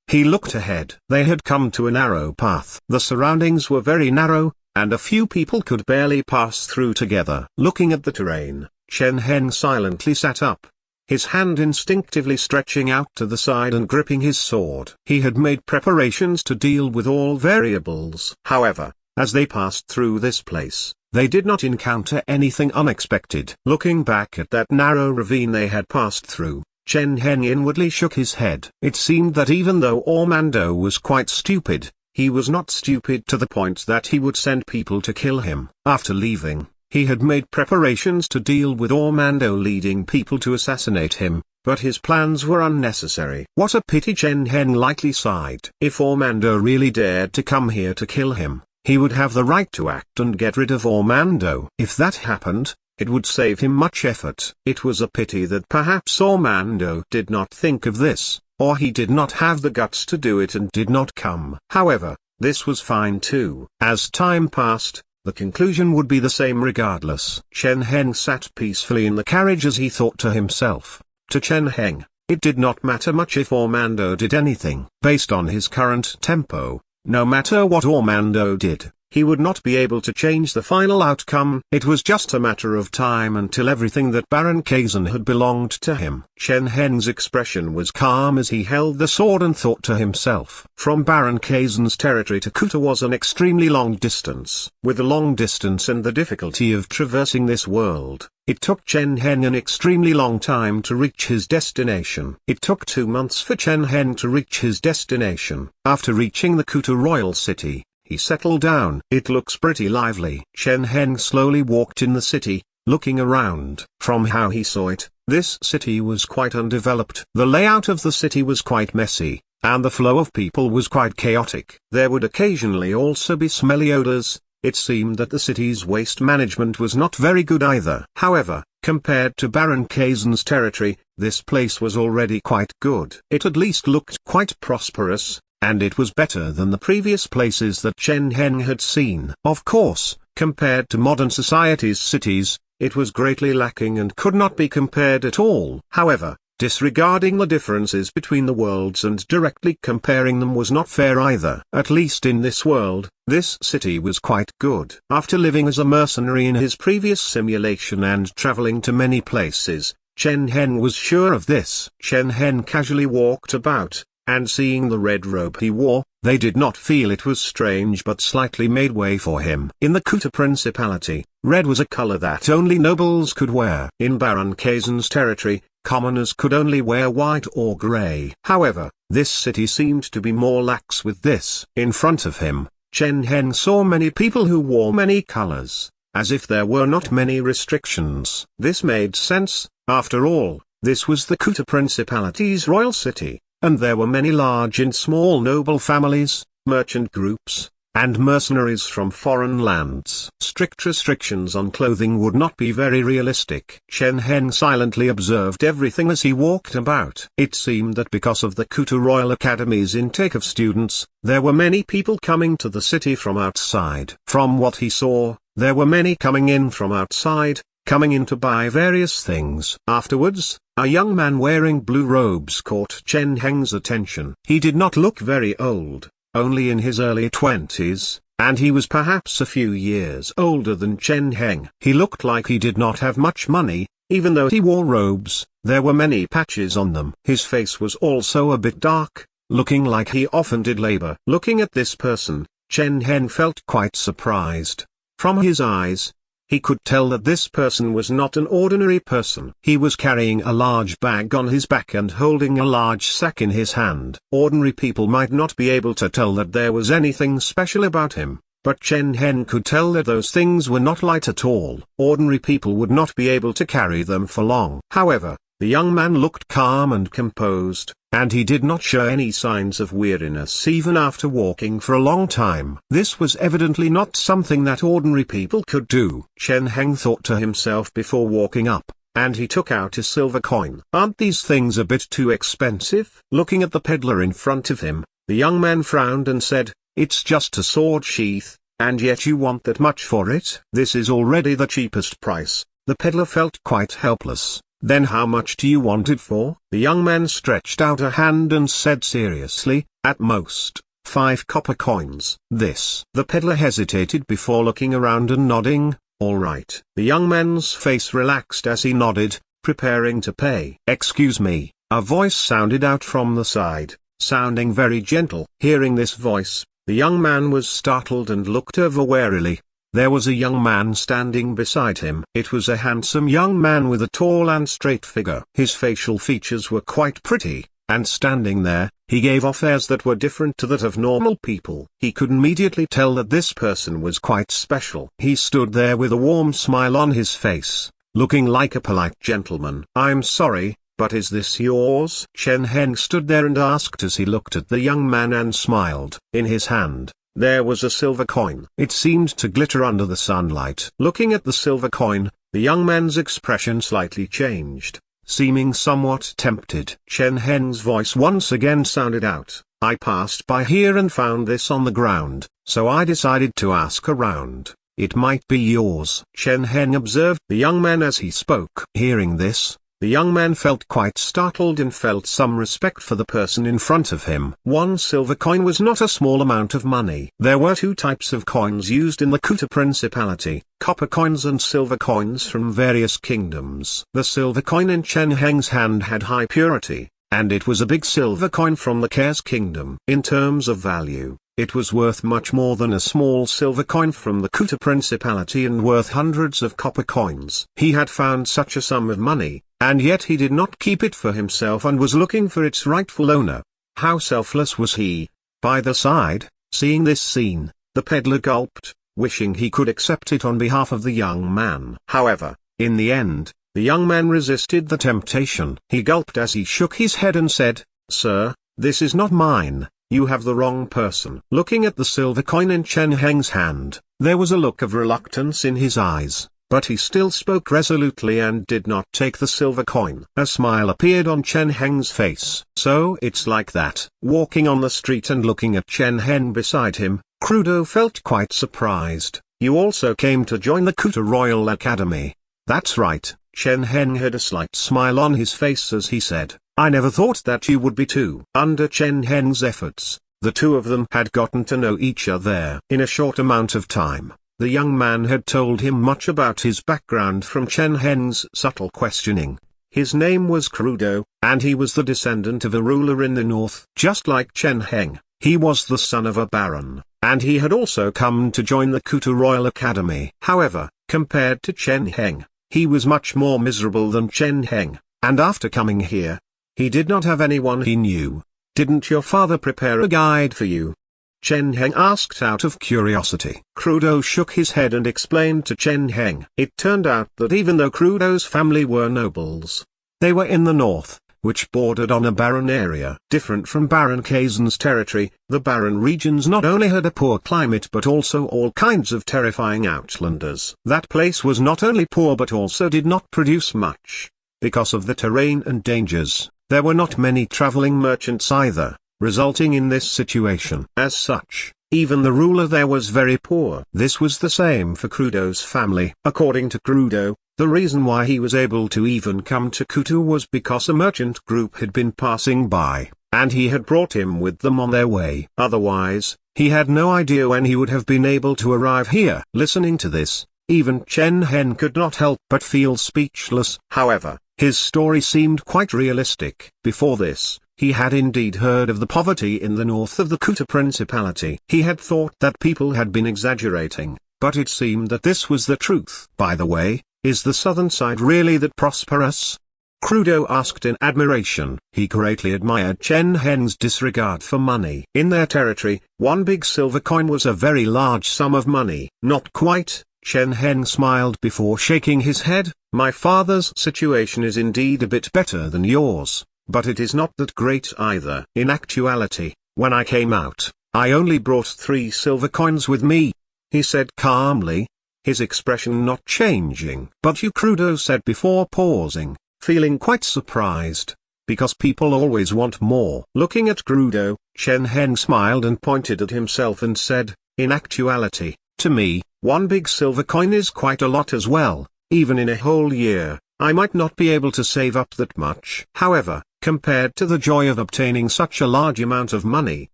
He looked ahead. They had come to a narrow path. The surroundings were very narrow, and a few people could barely pass through together. Looking at the terrain, Chen Heng silently sat up, his hand instinctively stretching out to the side and gripping his sword. He had made preparations to deal with all variables. However, as they passed through this place, they did not encounter anything unexpected. Looking back at that narrow ravine they had passed through, Chen Heng inwardly shook his head. It seemed that even though Ormando was quite stupid, he was not stupid to the point that he would send people to kill him. After leaving, he had made preparations to deal with Ormando, leading people to assassinate him, but his plans were unnecessary. What a pity, Chen Heng lightly sighed. If Ormando really dared to come here to kill him, he would have the right to act and get rid of Ormando. If that happened, it would save him much effort. It was a pity that perhaps Ormando did not think of this, or he did not have the guts to do it and did not come. However, this was fine too. As time passed, the conclusion would be the same regardless. Chen Heng sat peacefully in the carriage as he thought to himself. To Chen Heng, it did not matter much if Ormando did anything. Based on his current tempo, no matter what Ormando did, he would not be able to change the final outcome. It was just a matter of time until everything that Baron Kazan had belonged to him. Chen Heng's expression was calm as he held the sword and thought to himself. From Baron Kazan's territory to Kuta was an extremely long distance. With the long distance and the difficulty of traversing this world, it took Chen Heng an extremely long time to reach his destination. It took 2 months for Chen Heng to reach his destination. After reaching the Kuta royal city, he settled down. It looks pretty lively. Chen Heng slowly walked in the city, looking around. From how he saw it, this city was quite undeveloped. The layout of the city was quite messy, and the flow of people was quite chaotic. There would occasionally also be smelly odors. It seemed that the city's waste management was not very good either. However, compared to Baron Kazan's territory, this place was already quite good. It at least looked quite prosperous, and it was better than the previous places that Chen Heng had seen. Of course, compared to modern society's cities, it was greatly lacking and could not be compared at all. However, disregarding the differences between the worlds and directly comparing them was not fair either. At least in this world, this city was quite good. After living as a mercenary in his previous simulation and traveling to many places, Chen Heng was sure of this. Chen Heng casually walked about, and seeing the red robe he wore, they did not feel it was strange but slightly made way for him. In the Kuta Principality, red was a color that only nobles could wear. In Baron Kazan's territory, commoners could only wear white or gray. However, this city seemed to be more lax with this. In front of him, Chen Heng saw many people who wore many colors, as if there were not many restrictions. This made sense. After all, this was the Kuta Principality's royal city, and there were many large and small noble families, merchant groups, and mercenaries from foreign lands. Strict restrictions on clothing would not be very realistic. Chen Heng silently observed everything as he walked about. It seemed that because of the Kuta Royal Academy's intake of students, there were many people coming to the city from outside. From what he saw, there were many coming in from outside, coming in to buy various things. Afterwards, a young man wearing blue robes caught Chen Heng's attention. He did not look very old, only in his early 20s, and he was perhaps a few years older than Chen Heng. He looked like he did not have much money, even though he wore robes, there were many patches on them. His face was also a bit dark, looking like he often did labor. Looking at this person, Chen Heng felt quite surprised. From his eyes, he could tell that this person was not an ordinary person. He was carrying a large bag on his back and holding a large sack in his hand. Ordinary people might not be able to tell that there was anything special about him, but Chen Heng could tell that those things were not light at all. Ordinary people would not be able to carry them for long. However, the young man looked calm and composed, and he did not show any signs of weariness even after walking for a long time. This was evidently not something that ordinary people could do. Chen Heng thought to himself before walking up, and he took out a silver coin. Aren't these things a bit too expensive? Looking at the peddler in front of him, the young man frowned and said, "It's just a sword sheath, and yet you want that much for it? This is already the cheapest price." The peddler felt quite helpless. "Then how much do you want it for?" The young man stretched out a hand and said seriously, "At most, 5 copper coins." This. The peddler hesitated before looking around and nodding, "All right." The young man's face relaxed as he nodded, preparing to pay. "Excuse me," a voice sounded out from the side, sounding very gentle. Hearing this voice, the young man was startled and looked over warily. There was a young man standing beside him. It was a handsome young man with a tall and straight figure. His facial features were quite pretty, and standing there, he gave off airs that were different to that of normal people. He could immediately tell that this person was quite special. He stood there with a warm smile on his face, looking like a polite gentleman. "I'm sorry, but is this yours?" Chen Heng stood there and asked as he looked at the young man and smiled. In his hand, there was a silver coin. It seemed to glitter under the sunlight. Looking at the silver coin, the young man's expression slightly changed, seeming somewhat tempted. Chen Heng's voice once again sounded out, "I passed by here and found this on the ground, so I decided to ask around. It might be yours." Chen Heng observed the young man as he spoke. Hearing this, the young man felt quite startled and felt some respect for the person in front of him. 1 silver coin was not a small amount of money. There were 2 types of coins used in the Kuta Principality, copper coins and silver coins from various kingdoms. The silver coin in Chen Heng's hand had high purity, and it was a big silver coin from the Care's kingdom. In terms of value, it was worth much more than a small silver coin from the Kuta Principality and worth hundreds of copper coins. He had found such a sum of money, and yet he did not keep it for himself and was looking for its rightful owner. How selfless was he? By the side, seeing this scene, the peddler gulped, wishing he could accept it on behalf of the young man. However, in the end, the young man resisted the temptation. He gulped as he shook his head and said, "Sir, this is not mine. You have the wrong person." Looking at the silver coin in Chen Heng's hand, there was a look of reluctance in his eyes, but he still spoke resolutely and did not take the silver coin. A smile appeared on Chen Heng's face. "So it's like that." Walking on the street and looking at Chen Heng beside him, Crudo felt quite surprised. "You also came to join the Kuta Royal Academy?" "That's right." Chen Heng had a slight smile on his face as he said, "I never thought that you would be too." Under Chen Heng's efforts, the two of them had gotten to know each other. In a short amount of time, the young man had told him much about his background from Chen Heng's subtle questioning. His name was Crudo, and he was the descendant of a ruler in the north. Just like Chen Heng, he was the son of a baron, and he had also come to join the Kuta Royal Academy. However, compared to Chen Heng, he was much more miserable than Chen Heng, and after coming here, he did not have anyone he knew. "Didn't your father prepare a guide for you?" Chen Heng asked out of curiosity. Crudo shook his head and explained to Chen Heng. It turned out that even though Crudo's family were nobles, they were in the north, which bordered on a barren area. Different from Baron Kazan's territory, the barren regions not only had a poor climate but also all kinds of terrifying outlanders. That place was not only poor but also did not produce much. Because of the terrain and dangers, there were not many traveling merchants either, resulting in this situation. As such, even the ruler there was very poor. This was the same for Crudo's family. According to Crudo, the reason why he was able to even come to Kuta was because a merchant group had been passing by, and he had brought him with them on their way. Otherwise, he had no idea when he would have been able to arrive here. Listening to this, even Chen Heng could not help but feel speechless. However, his story seemed quite realistic. Before this, he had indeed heard of the poverty in the north of the Kuta Principality. He had thought that people had been exaggerating, but it seemed that this was the truth. By the way, is the southern side really that prosperous? Crudo asked in admiration. He greatly admired Chen Heng's disregard for money. In their territory, one big silver coin was a very large sum of money. Not quite. Chen Heng smiled before shaking his head. My father's situation is indeed a bit better than yours, but it is not that great either. In actuality, when I came out, I only brought 3 silver coins with me, he said calmly, his expression not changing. But you, Crudo said before pausing, feeling quite surprised, because people always want more. Looking at Crudo, Chen Heng smiled and pointed at himself and said, in actuality, to me, 1 big silver coin is quite a lot as well. Even in a whole year, I might not be able to save up that much. However, compared to the joy of obtaining such a large amount of money,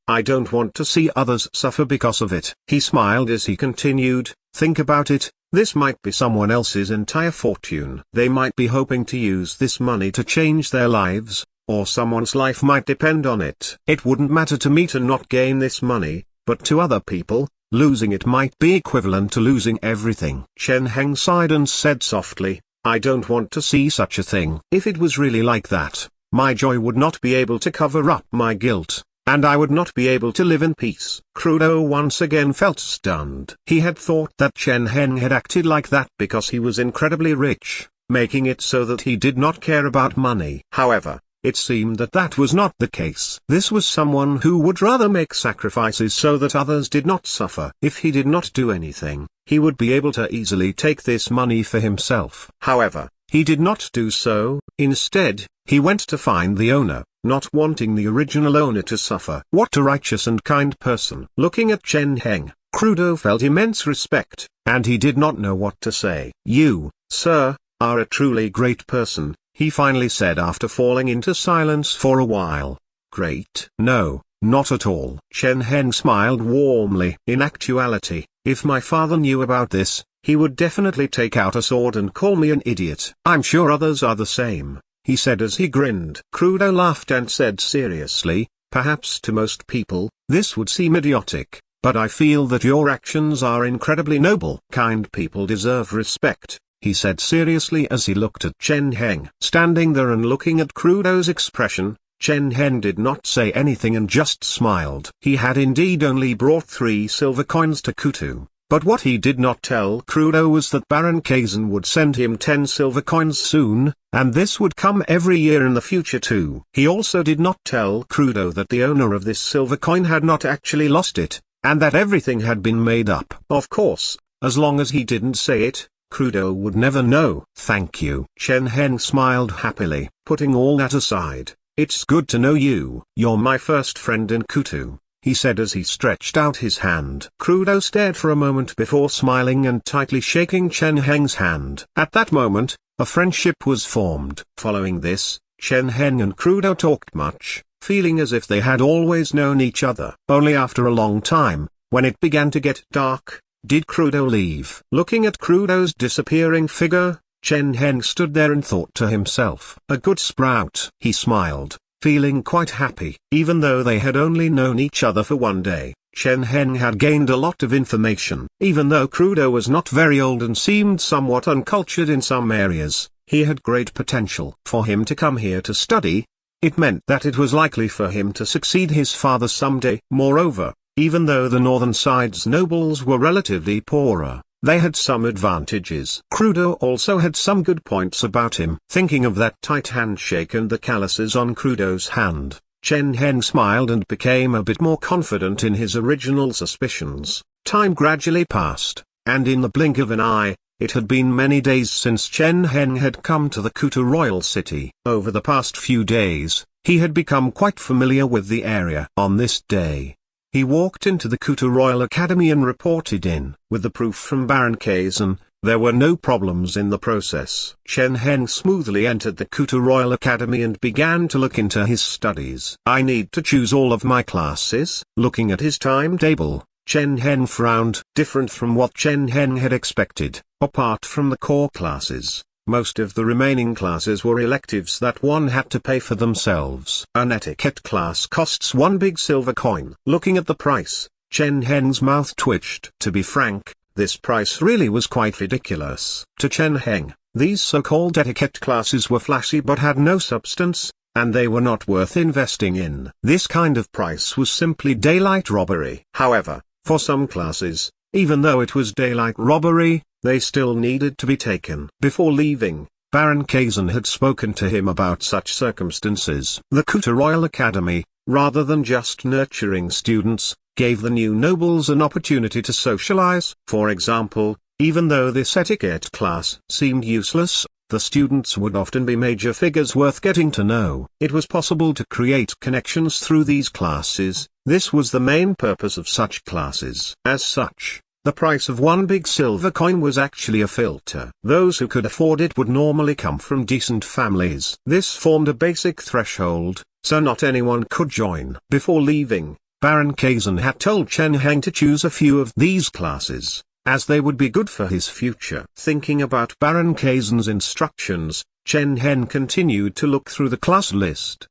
I don't want to see others suffer because of it. He smiled as he continued, think about it, this might be someone else's entire fortune. They might be hoping to use this money to change their lives, or someone's life might depend on it. It wouldn't matter to me to not gain this money, but to other people, losing it might be equivalent to losing everything. Chen Heng sighed and said softly, I don't want to see such a thing. If it was really like that, my joy would not be able to cover up my guilt, and I would not be able to live in peace. Crudo once again felt stunned. He had thought that Chen Heng had acted like that because he was incredibly rich, making it so that he did not care about money. However, it seemed that that was not the case. This was someone who would rather make sacrifices so that others did not suffer. If he did not do anything, he would be able to easily take this money for himself. However, he did not do so. Instead, he went to find the owner, not wanting the original owner to suffer. What a righteous and kind person. Looking at Chen Heng, Crudo felt immense respect, and he did not know what to say. You, sir, are a truly great person, he finally said after falling into silence for a while. Great? No, not at all. Chen Heng smiled warmly. In actuality, if my father knew about this, he would definitely take out a sword and call me an idiot. I'm sure others are the same, he said as he grinned. Crudo laughed and said seriously, perhaps to most people, this would seem idiotic, but I feel that your actions are incredibly noble. Kind people deserve respect, he said seriously as he looked at Chen Heng. Standing there and looking at Crudo's expression, Chen Heng did not say anything and just smiled. He had indeed only brought 3 silver coins to Kutu, but what he did not tell Crudo was that Baron Kazan would send him 10 silver coins soon, and this would come every year in the future too. He also did not tell Crudo that the owner of this silver coin had not actually lost it, and that everything had been made up. Of course, as long as he didn't say it, Crudo would never know. Thank you. Chen Heng smiled happily. Putting all that aside, it's good to know you. You're my first friend in Kutu, he said as he stretched out his hand. Crudo stared for a moment before smiling and tightly shaking Chen Heng's hand. At that moment, a friendship was formed. Following this, Chen Heng and Crudo talked much, feeling as if they had always known each other. Only after a long time, when it began to get dark, did Crudo leave. Looking at Crudo's disappearing figure, Chen Heng stood there and thought to himself, a good sprout. He smiled, feeling quite happy. Even though they had only known each other for 1 day, Chen Heng had gained a lot of information. Even though Crudo was not very old and seemed somewhat uncultured in some areas, he had great potential. For him to come here to study, it meant that it was likely for him to succeed his father someday. Moreover, even though the northern side's nobles were relatively poorer, they had some advantages. Crudo also had some good points about him. Thinking of that tight handshake and the calluses on Crudo's hand, Chen Heng smiled and became a bit more confident in his original suspicions. Time gradually passed, and in the blink of an eye, it had been many days since Chen Heng had come to the Kutu royal city. Over the past few days, he had become quite familiar with the area. On this day, he walked into the Kutu Royal Academy and reported in. With the proof from Baron Kazan, there were no problems in the process. Chen Heng smoothly entered the Kutu Royal Academy and began to look into his studies. I need to choose all of my classes. Looking at his timetable, Chen Heng frowned. Different from what Chen Heng had expected, apart from the core classes, most of the remaining classes were electives that one had to pay for themselves. An etiquette class costs 1 big silver coin. Looking at the price, Chen Heng's mouth twitched. To be frank, This price really was quite ridiculous. To Chen Heng, these so-called etiquette classes were flashy but had no substance, and they were not worth investing in. This kind of price was simply daylight robbery. However, for some classes, even though it was daylight robbery, they still needed to be taken. Before leaving, Baron Kazan had spoken to him about such circumstances. The Kuta Royal Academy, rather than just nurturing students, gave the new nobles an opportunity to socialize. For example, even though this etiquette class seemed useless, the students would often be major figures worth getting to know. It was possible to create connections through these classes. This was the main purpose of such classes. As such, the price of one big silver coin was actually a filter. Those who could afford it would normally come from decent families. This formed a basic threshold, so not anyone could join. Before leaving, Baron Kazan had told Chen Heng to choose a few of these classes, as they would be good for his future. Thinking about Baron Kazan's instructions, Chen Heng continued to look through the class list.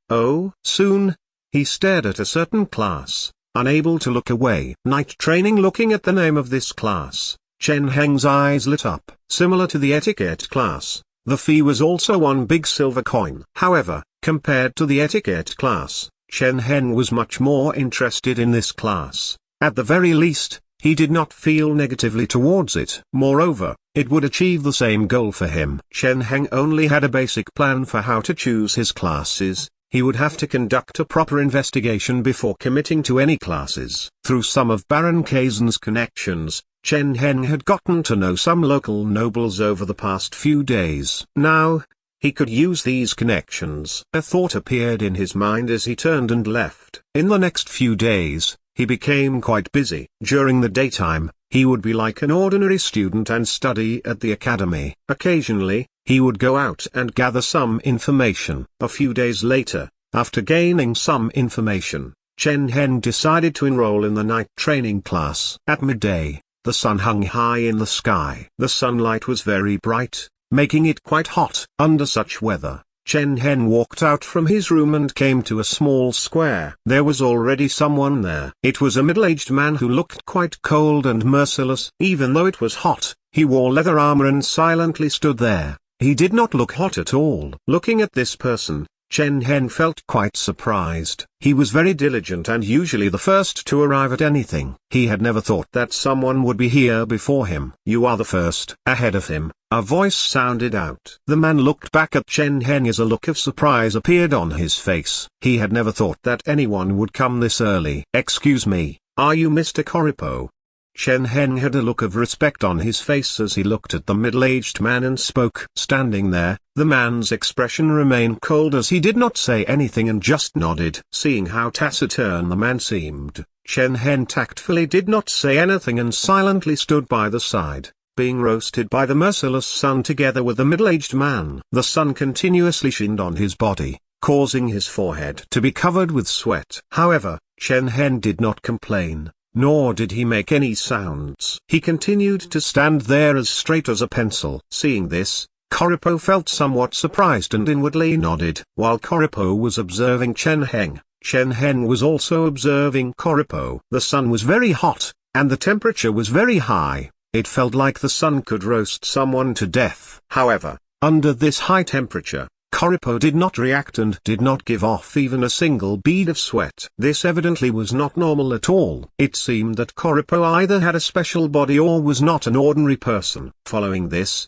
Soon, he stared at a certain class, unable to look away. Night training. Looking at the name of this class, Chen Heng's eyes lit up. Similar to the etiquette class, the fee was also one big silver coin. However, compared to the etiquette class, Chen Heng was much more interested in this class. At the very least, he did not feel negatively towards it. Moreover, it would achieve the same goal for him. Chen Heng only had a basic plan for how to choose his classes. He would have to conduct a proper investigation before committing to any classes. Through some of Baron Kazan's connections, Chen Heng had gotten to know some local nobles over the past few days. Now, he could use these connections. A thought appeared in his mind as he turned and left. In the next few days, he became quite busy. During the daytime, he would be like an ordinary student and study at the academy. Occasionally, he would go out and gather some information. A few days later, after gaining some information, Chen Heng decided to enroll in the night training class. At midday, the sun hung high in the sky. The sunlight was very bright, making it quite hot. Under such weather, Chen Heng walked out from his room and came to a small square. There was already someone there. It was a middle-aged man who looked quite cold and merciless. Even though it was hot, he wore leather armor and silently stood there. He did not look hot at all. Looking at this person, Chen Heng felt quite surprised. He was very diligent and usually the first to arrive at anything. He had never thought that someone would be here before him. "You are the first." Ahead of him, a voice sounded out. The man looked back at Chen Heng as a look of surprise appeared on his face. He had never thought that anyone would come this early. "Excuse me, are you Mr. Koripo?" Chen Heng had a look of respect on his face as he looked at the middle-aged man and spoke. Standing there, the man's expression remained cold as he did not say anything and just nodded. Seeing how taciturn the man seemed, Chen Heng tactfully did not say anything and silently stood by the side, being roasted by the merciless sun together with the middle-aged man. The sun continuously shined on his body, causing his forehead to be covered with sweat. However, Chen Heng did not complain, nor did he make any sounds. He continued to stand there as straight as a pencil. Seeing this, Koripo felt somewhat surprised and inwardly nodded. While Koripo was observing Chen Heng was also observing Koripo. The sun was very hot, and the temperature was very high. It felt like the sun could roast someone to death. However, under this high temperature, Koripo did not react and did not give off even a single bead of sweat. This evidently was not normal at all. It seemed that Koripo either had a special body or was not an ordinary person. Following this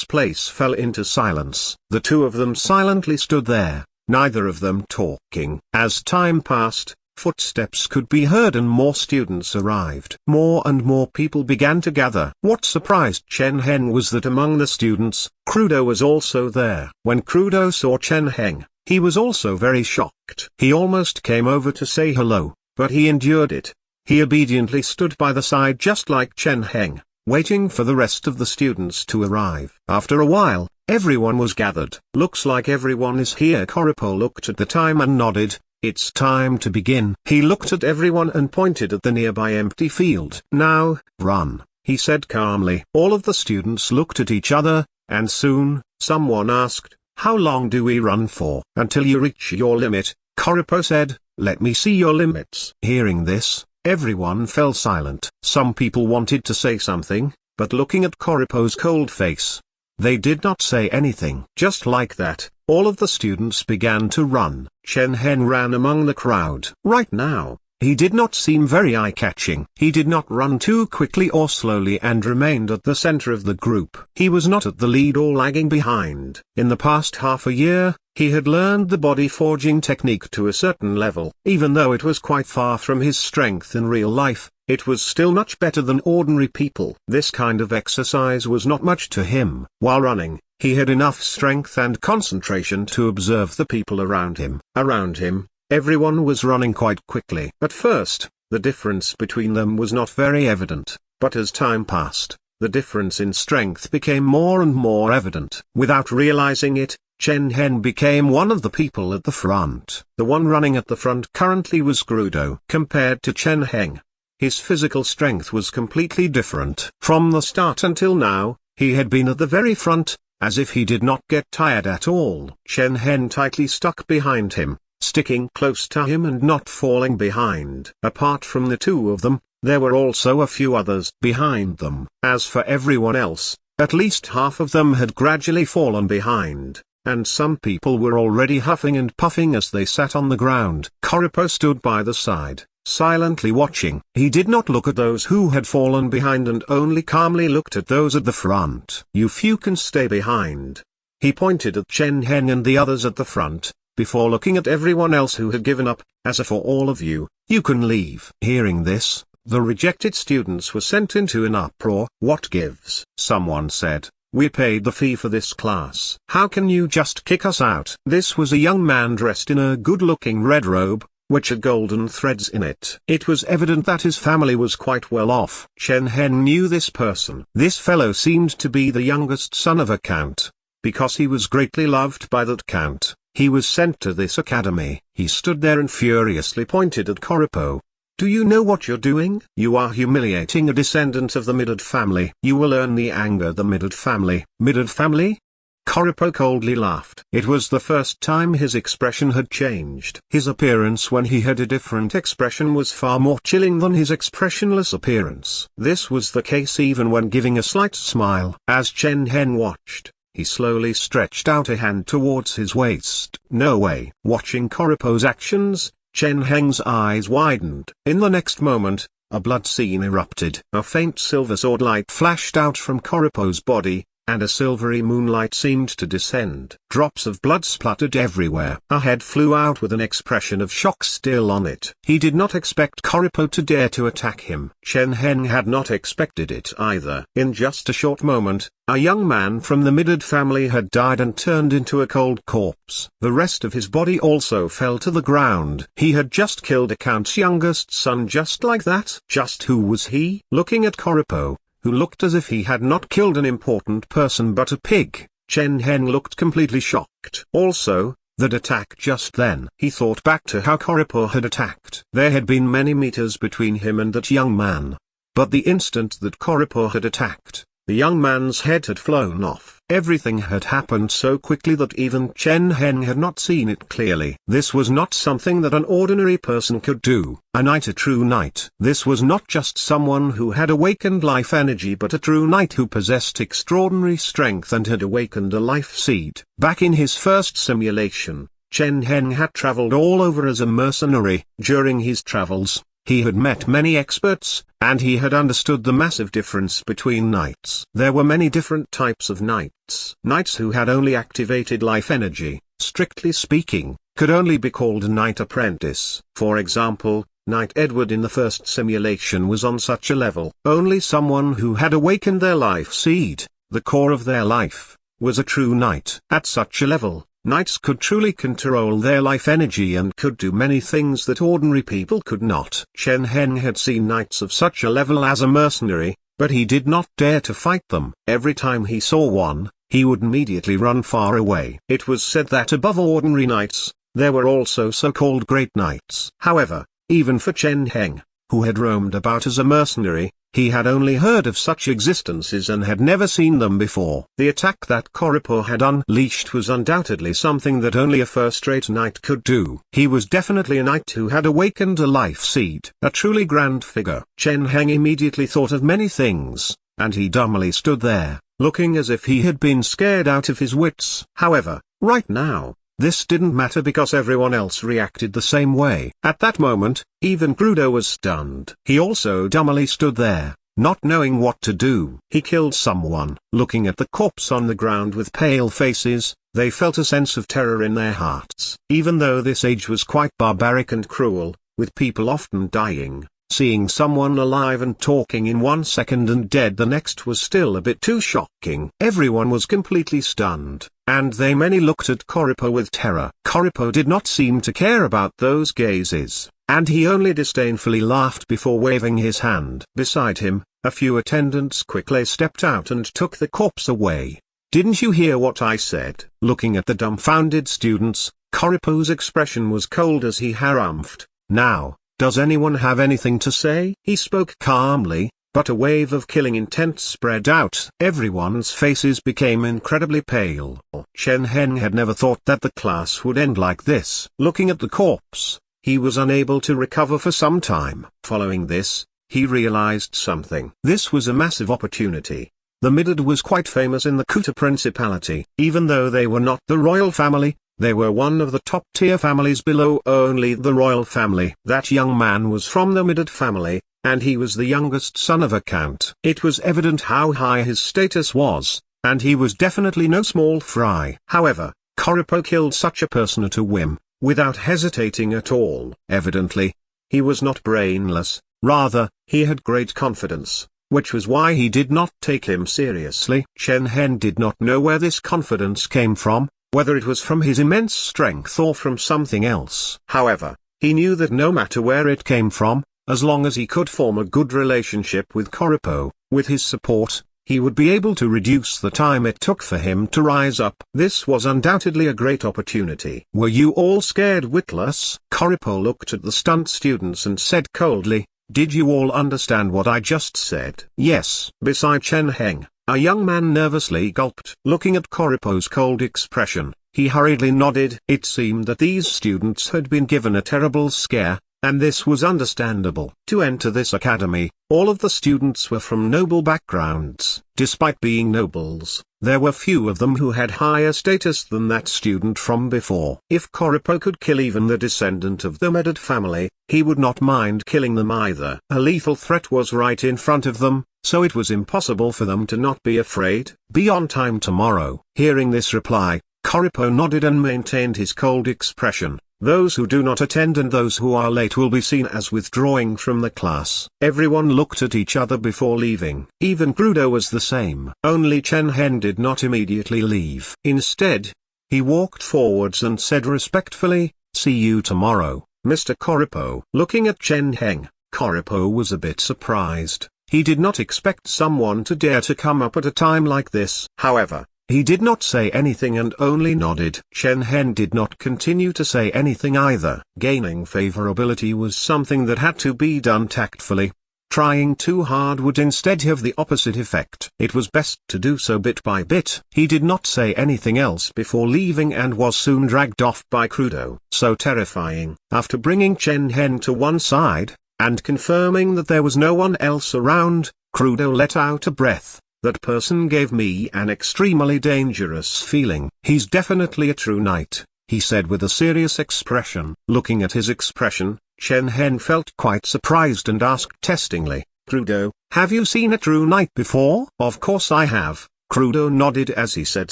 place fell into silence. The two of them silently stood there, neither of them talking. As time passed, footsteps could be heard and more students arrived. More and more people began to gather. What surprised Chen Heng was that among the students, Crudo was also there. When Crudo saw Chen Heng, he was also very shocked. He almost came over to say hello, but he endured it. He obediently stood by the side just like Chen Heng, waiting for the rest of the students to arrive. After a while, everyone was gathered. "Looks like everyone is here." Koripo looked at the time and nodded. "It's time to begin." He looked at everyone and pointed at the nearby empty field. "Now, run," he said calmly. All of the students looked at each other, and soon, someone asked, "How long do we run for?" "Until you reach your limit," Koripo said. "Let me see your limits." Hearing this, everyone fell silent. Some people wanted to say something, but looking at Koripo's cold face, they did not say anything. Just like that, all of the students began to run. Chen Heng ran among the crowd. Right now, he did not seem very eye-catching. He did not run too quickly or slowly and remained at the center of the group. He was not at the lead or lagging behind. In the past half a year, he had learned the body forging technique to a certain level. Even though it was quite far from his strength in real life, it was still much better than ordinary people. This kind of exercise was not much to him. While running, he had enough strength and concentration to observe the people around him. Around him, everyone was running quite quickly. At first, the difference between them was not very evident, but as time passed, the difference in strength became more and more evident. Without realizing it, Chen Heng became one of the people at the front. The one running at the front currently was Grudo. Compared to Chen Heng, his physical strength was completely different. From the start until now, he had been at the very front, as if he did not get tired at all. Chen Heng tightly stuck behind him, sticking close to him and not falling behind. Apart from the two of them, there were also a few others behind them. As for everyone else, at least half of them had gradually fallen behind, and some people were already huffing and puffing as they sat on the ground. Koripo stood by the side, silently watching. He did not look at those who had fallen behind and only calmly looked at those at the front. You few can stay behind. He pointed at Chen Heng and the others at the front, before looking at everyone else who had given up, as for all of you, you can leave. Hearing this, the rejected students were sent into an uproar. What gives? Someone said. We paid the fee for this class. How can you just kick us out? This was a young man dressed in a good-looking red robe, which had golden threads in it. It was evident that his family was quite well off. Chen Heng knew this person. This fellow seemed to be the youngest son of a count. Because he was greatly loved by that count, he was sent to this academy. He stood there and furiously pointed at Koripo. Do you know what you're doing? You are humiliating a descendant of the Midard family. You will earn the anger of the Midard family. Midard family? Koripo coldly laughed. It was the first time his expression had changed. His appearance when he had a different expression was far more chilling than his expressionless appearance. This was the case even when giving a slight smile. As Chen Heng watched, he slowly stretched out a hand towards his waist. No way. Watching Koripo's actions, Chen Heng's eyes widened. In the next moment, a blood scene erupted. A faint silver sword light flashed out from Koripo's body, and a silvery moonlight seemed to descend. Drops of blood spluttered everywhere. A head flew out with an expression of shock still on it. He did not expect Koripo to dare to attack him. Chen Heng had not expected it either. In just a short moment, a young man from the Midard family had died and turned into a cold corpse. The rest of his body also fell to the ground. He had just killed a count's youngest son just like that. Just who was he? Looking at Koripo, who looked as if he had not killed an important person but a pig, Chen Heng looked completely shocked. Also, that attack just then. He thought back to how Koripo had attacked. There had been many meters between him and that young man. But the instant that Koripo had attacked, the young man's head had flown off. Everything had happened so quickly that even Chen Heng had not seen it clearly. This was not something that an ordinary person could do. A knight, a true knight. This was not just someone who had awakened life energy but a true knight who possessed extraordinary strength and had awakened a life seed. Back in his first simulation, Chen Heng had traveled all over as a mercenary. During his travels, he had met many experts, and he had understood the massive difference between knights. There were many different types of knights. Knights who had only activated life energy, strictly speaking, could only be called a knight apprentice. For example, Knight Edward in the first simulation was on such a level. Only someone who had awakened their life seed, the core of their life, was a true knight. At such a level, knights could truly control their life energy and could do many things that ordinary people could not. Chen Heng had seen knights of such a level as a mercenary, but he did not dare to fight them. Every time he saw one, he would immediately run far away. It was said that above ordinary knights, there were also so-called great knights. However, even for Chen Heng, who had roamed about as a mercenary, he had only heard of such existences and had never seen them before. The attack that Koripo had unleashed was undoubtedly something that only a first-rate knight could do. He was definitely a knight who had awakened a life seed. A truly grand figure. Chen Heng immediately thought of many things. and he dumbly stood there, looking as if he had been scared out of his wits. However, right now, this didn't matter because everyone else reacted the same way. At that moment, even Crudo was stunned. He also dumbly stood there, not knowing what to do. He killed someone. Looking at the corpse on the ground with pale faces, they felt a sense of terror in their hearts. Even though this age was quite barbaric and cruel, with people often dying, seeing someone alive and talking in 1 second and dead the next was still a bit too shocking. Everyone was completely stunned, and many looked at Koripo with terror. Koripo did not seem to care about those gazes, and he only disdainfully laughed before waving his hand. Beside him, a few attendants quickly stepped out and took the corpse away. "Didn't you hear what I said?" Looking at the dumbfounded students, Koripo's expression was cold as he harumphed. "Now, does anyone have anything to say?" He spoke calmly, but a wave of killing intent spread out. Everyone's faces became incredibly pale. Chen Heng had never thought that the class would end like this. Looking at the corpse, he was unable to recover for some time. Following this, he realized something. This was a massive opportunity. The Midad was quite famous in the Kuta Principality. Even though they were not the royal family, they were one of the top-tier families below only the royal family. That young man was from the Midad family, and he was the youngest son of a count. It was evident how high his status was, and he was definitely no small fry. However, Koripo killed such a person at a whim, without hesitating at all. Evidently, he was not brainless, rather, he had great confidence, which was why he did not take him seriously. Chen Heng did not know where this confidence came from, whether it was from his immense strength or from something else. However, he knew that no matter where it came from, as long as he could form a good relationship with Koripo, with his support, he would be able to reduce the time it took for him to rise up. This was undoubtedly a great opportunity. "Were you all scared witless?" Koripo looked at the stunned students and said coldly, "Did you all understand what I just said?" "Yes." Beside Chen Heng, a young man nervously gulped. Looking at Koripo's cold expression, he hurriedly nodded. It seemed that these students had been given a terrible scare, and this was understandable. To enter this academy, all of the students were from noble backgrounds. Despite being nobles, there were few of them who had higher status than that student from before. If Koripo could kill even the descendant of the Medad family, he would not mind killing them either. A lethal threat was right in front of them, so it was impossible for them to not be afraid. "Be on time tomorrow." Hearing this reply, Koripo nodded and maintained his cold expression. "Those who do not attend and those who are late will be seen as withdrawing from the class." Everyone looked at each other before leaving. Even Crudo was the same. Only Chen Heng did not immediately leave. Instead, he walked forwards and said respectfully, "See you tomorrow, Mr. Koripo." Looking at Chen Heng, Koripo was a bit surprised. He did not expect someone to dare to come up at a time like this. However, he did not say anything and only nodded. Chen Heng did not continue to say anything either. Gaining favorability was something that had to be done tactfully. Trying too hard would instead have the opposite effect. It was best to do so bit by bit. He did not say anything else before leaving and was soon dragged off by Crudo. So terrifying. After bringing Chen Heng to one side, and confirming that there was no one else around, Crudo let out a breath. "That person gave me an extremely dangerous feeling." "He's definitely a true knight," he said with a serious expression. Looking at his expression, Chen Heng felt quite surprised and asked testingly, "Crudo, have you seen a true knight before?" "Of course I have." Crudo nodded as he said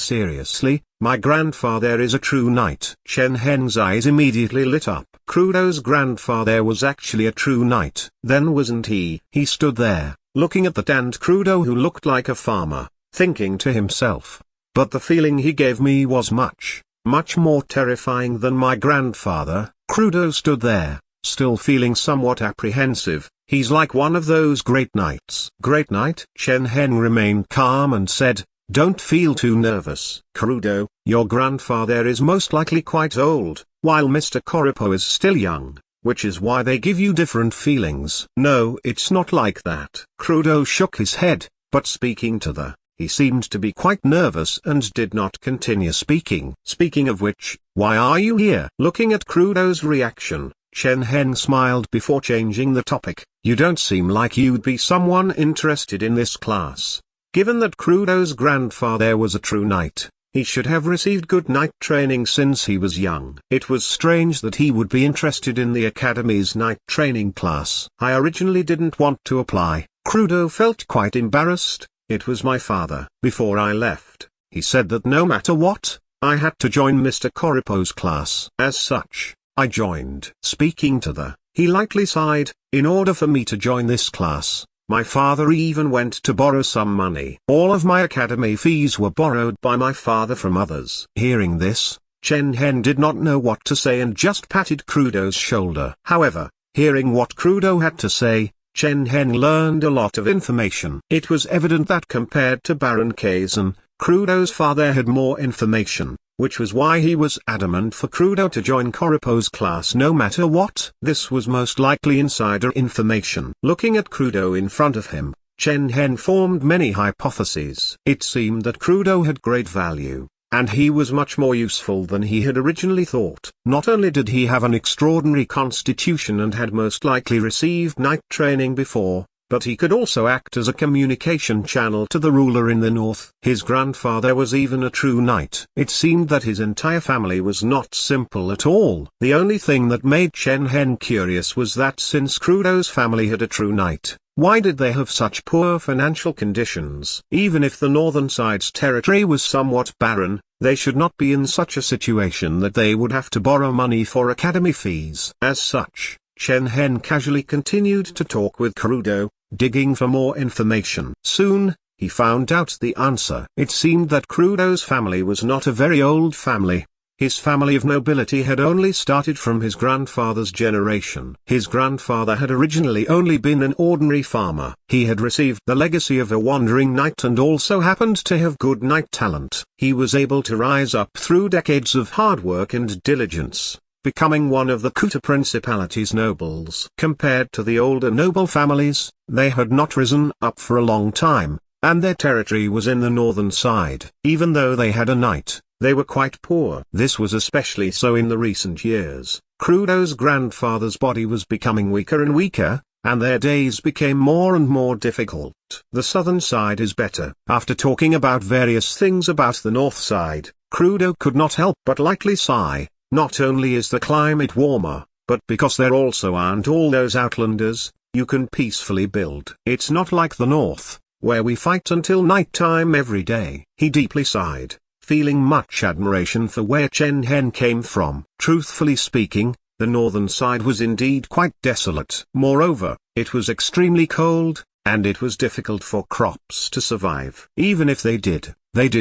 seriously, "My grandfather is a true knight." Chen Heng's eyes immediately lit up. Crudo's grandfather was actually a true knight. Then wasn't he? He stood there, looking at that and Crudo who looked like a farmer, thinking to himself, "But the feeling he gave me was much, much more terrifying than my grandfather." Crudo stood there, still feeling somewhat apprehensive. "He's like one of those great knights." "Great knight?" Chen Heng remained calm and said, "Don't feel too nervous. Crudo, your grandfather is most likely quite old, while Mr. Koripo is still young, which is why they give you different feelings." "No, it's not like that." Crudo shook his head, but speaking to he seemed to be quite nervous and did not continue speaking. "Speaking of which, why are you here?" Looking at Crudo's reaction, Chen Heng smiled before changing the topic. You don't seem like you'd be someone interested in this class. Given that Crudo's grandfather was a true knight, he should have received good knight training since he was young. It was strange that he would be interested in the Academy's knight training class. I originally didn't want to apply. Crudo felt quite embarrassed. It was my father. Before I left, he said that no matter what, I had to join Mr. Koripo's class. As such, I joined. Speaking to he lightly sighed. In order for me to join this class, my father even went to borrow some money. All of my academy fees were borrowed by my father from others. Hearing this, Chen Heng did not know what to say and just patted Crudo's shoulder. However, hearing what Crudo had to say, Chen Heng learned a lot of information. It was evident that compared to Baron Kazan, Crudo's father had more information, which was why he was adamant for Crudo to join Koripo's class no matter what. This was most likely insider information. Looking at Crudo in front of him, Chen Heng formed many hypotheses. It seemed that Crudo had great value, and he was much more useful than he had originally thought. Not only did he have an extraordinary constitution and had most likely received knight training before, but he could also act as a communication channel to the ruler in the north. His grandfather was even a true knight. It seemed that his entire family was not simple at all. The only thing that made Chen Heng curious was that since Crudo's family had a true knight, why did they have such poor financial conditions? Even if the northern side's territory was somewhat barren, they should not be in such a situation that they would have to borrow money for academy fees. As such, Chen Heng casually continued to talk with Crudo, digging for more information. Soon, he found out the answer. It seemed that Crudo's family was not a very old family. His family of nobility had only started from his grandfather's generation. His grandfather had originally only been an ordinary farmer. He had received the legacy of a wandering knight and also happened to have good knight talent. He was able to rise up through decades of hard work and diligence, becoming one of the Kuta Principality's nobles. Compared to the older noble families, they had not risen up for a long time, and their territory was in the northern side. Even though they had a knight, they were quite poor. This was especially so in the recent years. Crudo's grandfather's body was becoming weaker and weaker, and their days became more and more difficult. The southern side is better. After talking about various things about the north side, Crudo could not help but lightly sigh. Not only is the climate warmer, but because there also aren't all those outlanders, you can peacefully build. It's not like the north, where we fight until night time every day. He deeply sighed, feeling much admiration for where Chen Heng came from. Truthfully speaking, the northern side was indeed quite desolate. Moreover, it was extremely cold, and it was difficult for crops to survive. Even if they did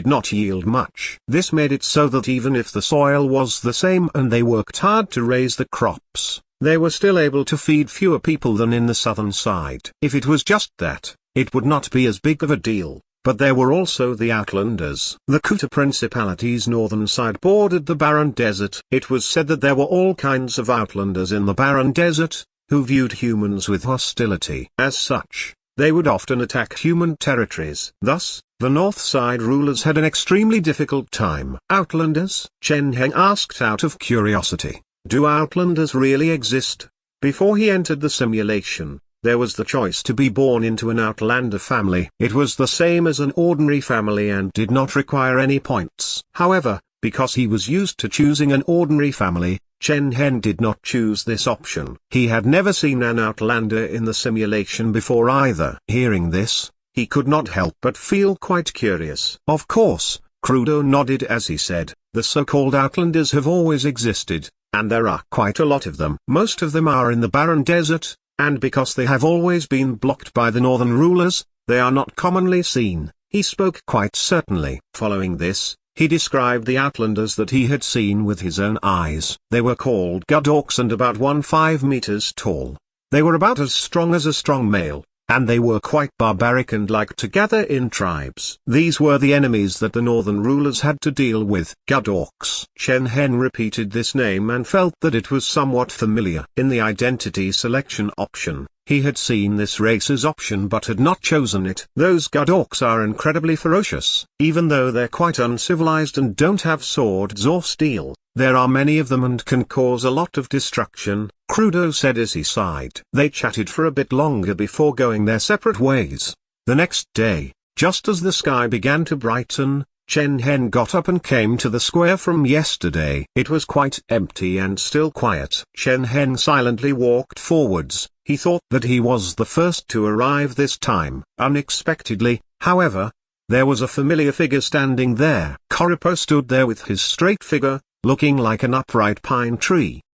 not yield much. This made it so that even if the soil was the same and they worked hard to raise the crops, they were still able to feed fewer people than in the southern side. If it was just that, it would not be as big of a deal, but there were also the outlanders. The Kuta Principality's northern side bordered the barren desert. It was said that there were all kinds of outlanders in the barren desert, who viewed humans with hostility. As such, they would often attack human territories. Thus, the north side rulers had an extremely difficult time. Outlanders? Chen Heng asked out of curiosity. Do outlanders really exist? Before he entered the simulation, there was the choice to be born into an outlander family. It was the same as an ordinary family and did not require any points. However, because he was used to choosing an ordinary family, Chen Heng did not choose this option. He had never seen an outlander in the simulation before either. Hearing this, he could not help but feel quite curious. Of course, Crudo nodded as he said, the so-called outlanders have always existed, and there are quite a lot of them. Most of them are in the barren desert, and because they have always been blocked by the northern rulers, they are not commonly seen. He spoke quite certainly. Following this, he described the outlanders that he had seen with his own eyes. They were called Gudorks and about 1.5 meters tall. They were about as strong as a strong male, and they were quite barbaric and liked to gather in tribes. These were the enemies that the northern rulers had to deal with. Gudorks. Chen Heng repeated this name and felt that it was somewhat familiar. In the identity selection option, He had seen this race as option but had not chosen it. Those god orcs are incredibly ferocious. Even though they're quite uncivilized and don't have swords or steel, there are many of them and can cause a lot of destruction, Crudo said as he sighed. They chatted for a bit longer before going their separate ways. The next day, just as the sky began to brighten, Chen Heng got up and came to the square from yesterday. It was quite empty and still quiet. Chen Heng silently walked forwards. He thought that he was the first to arrive this time. Unexpectedly, however, there was a familiar figure standing there. Koripo stood there with his straight figure, looking like an upright pine tree.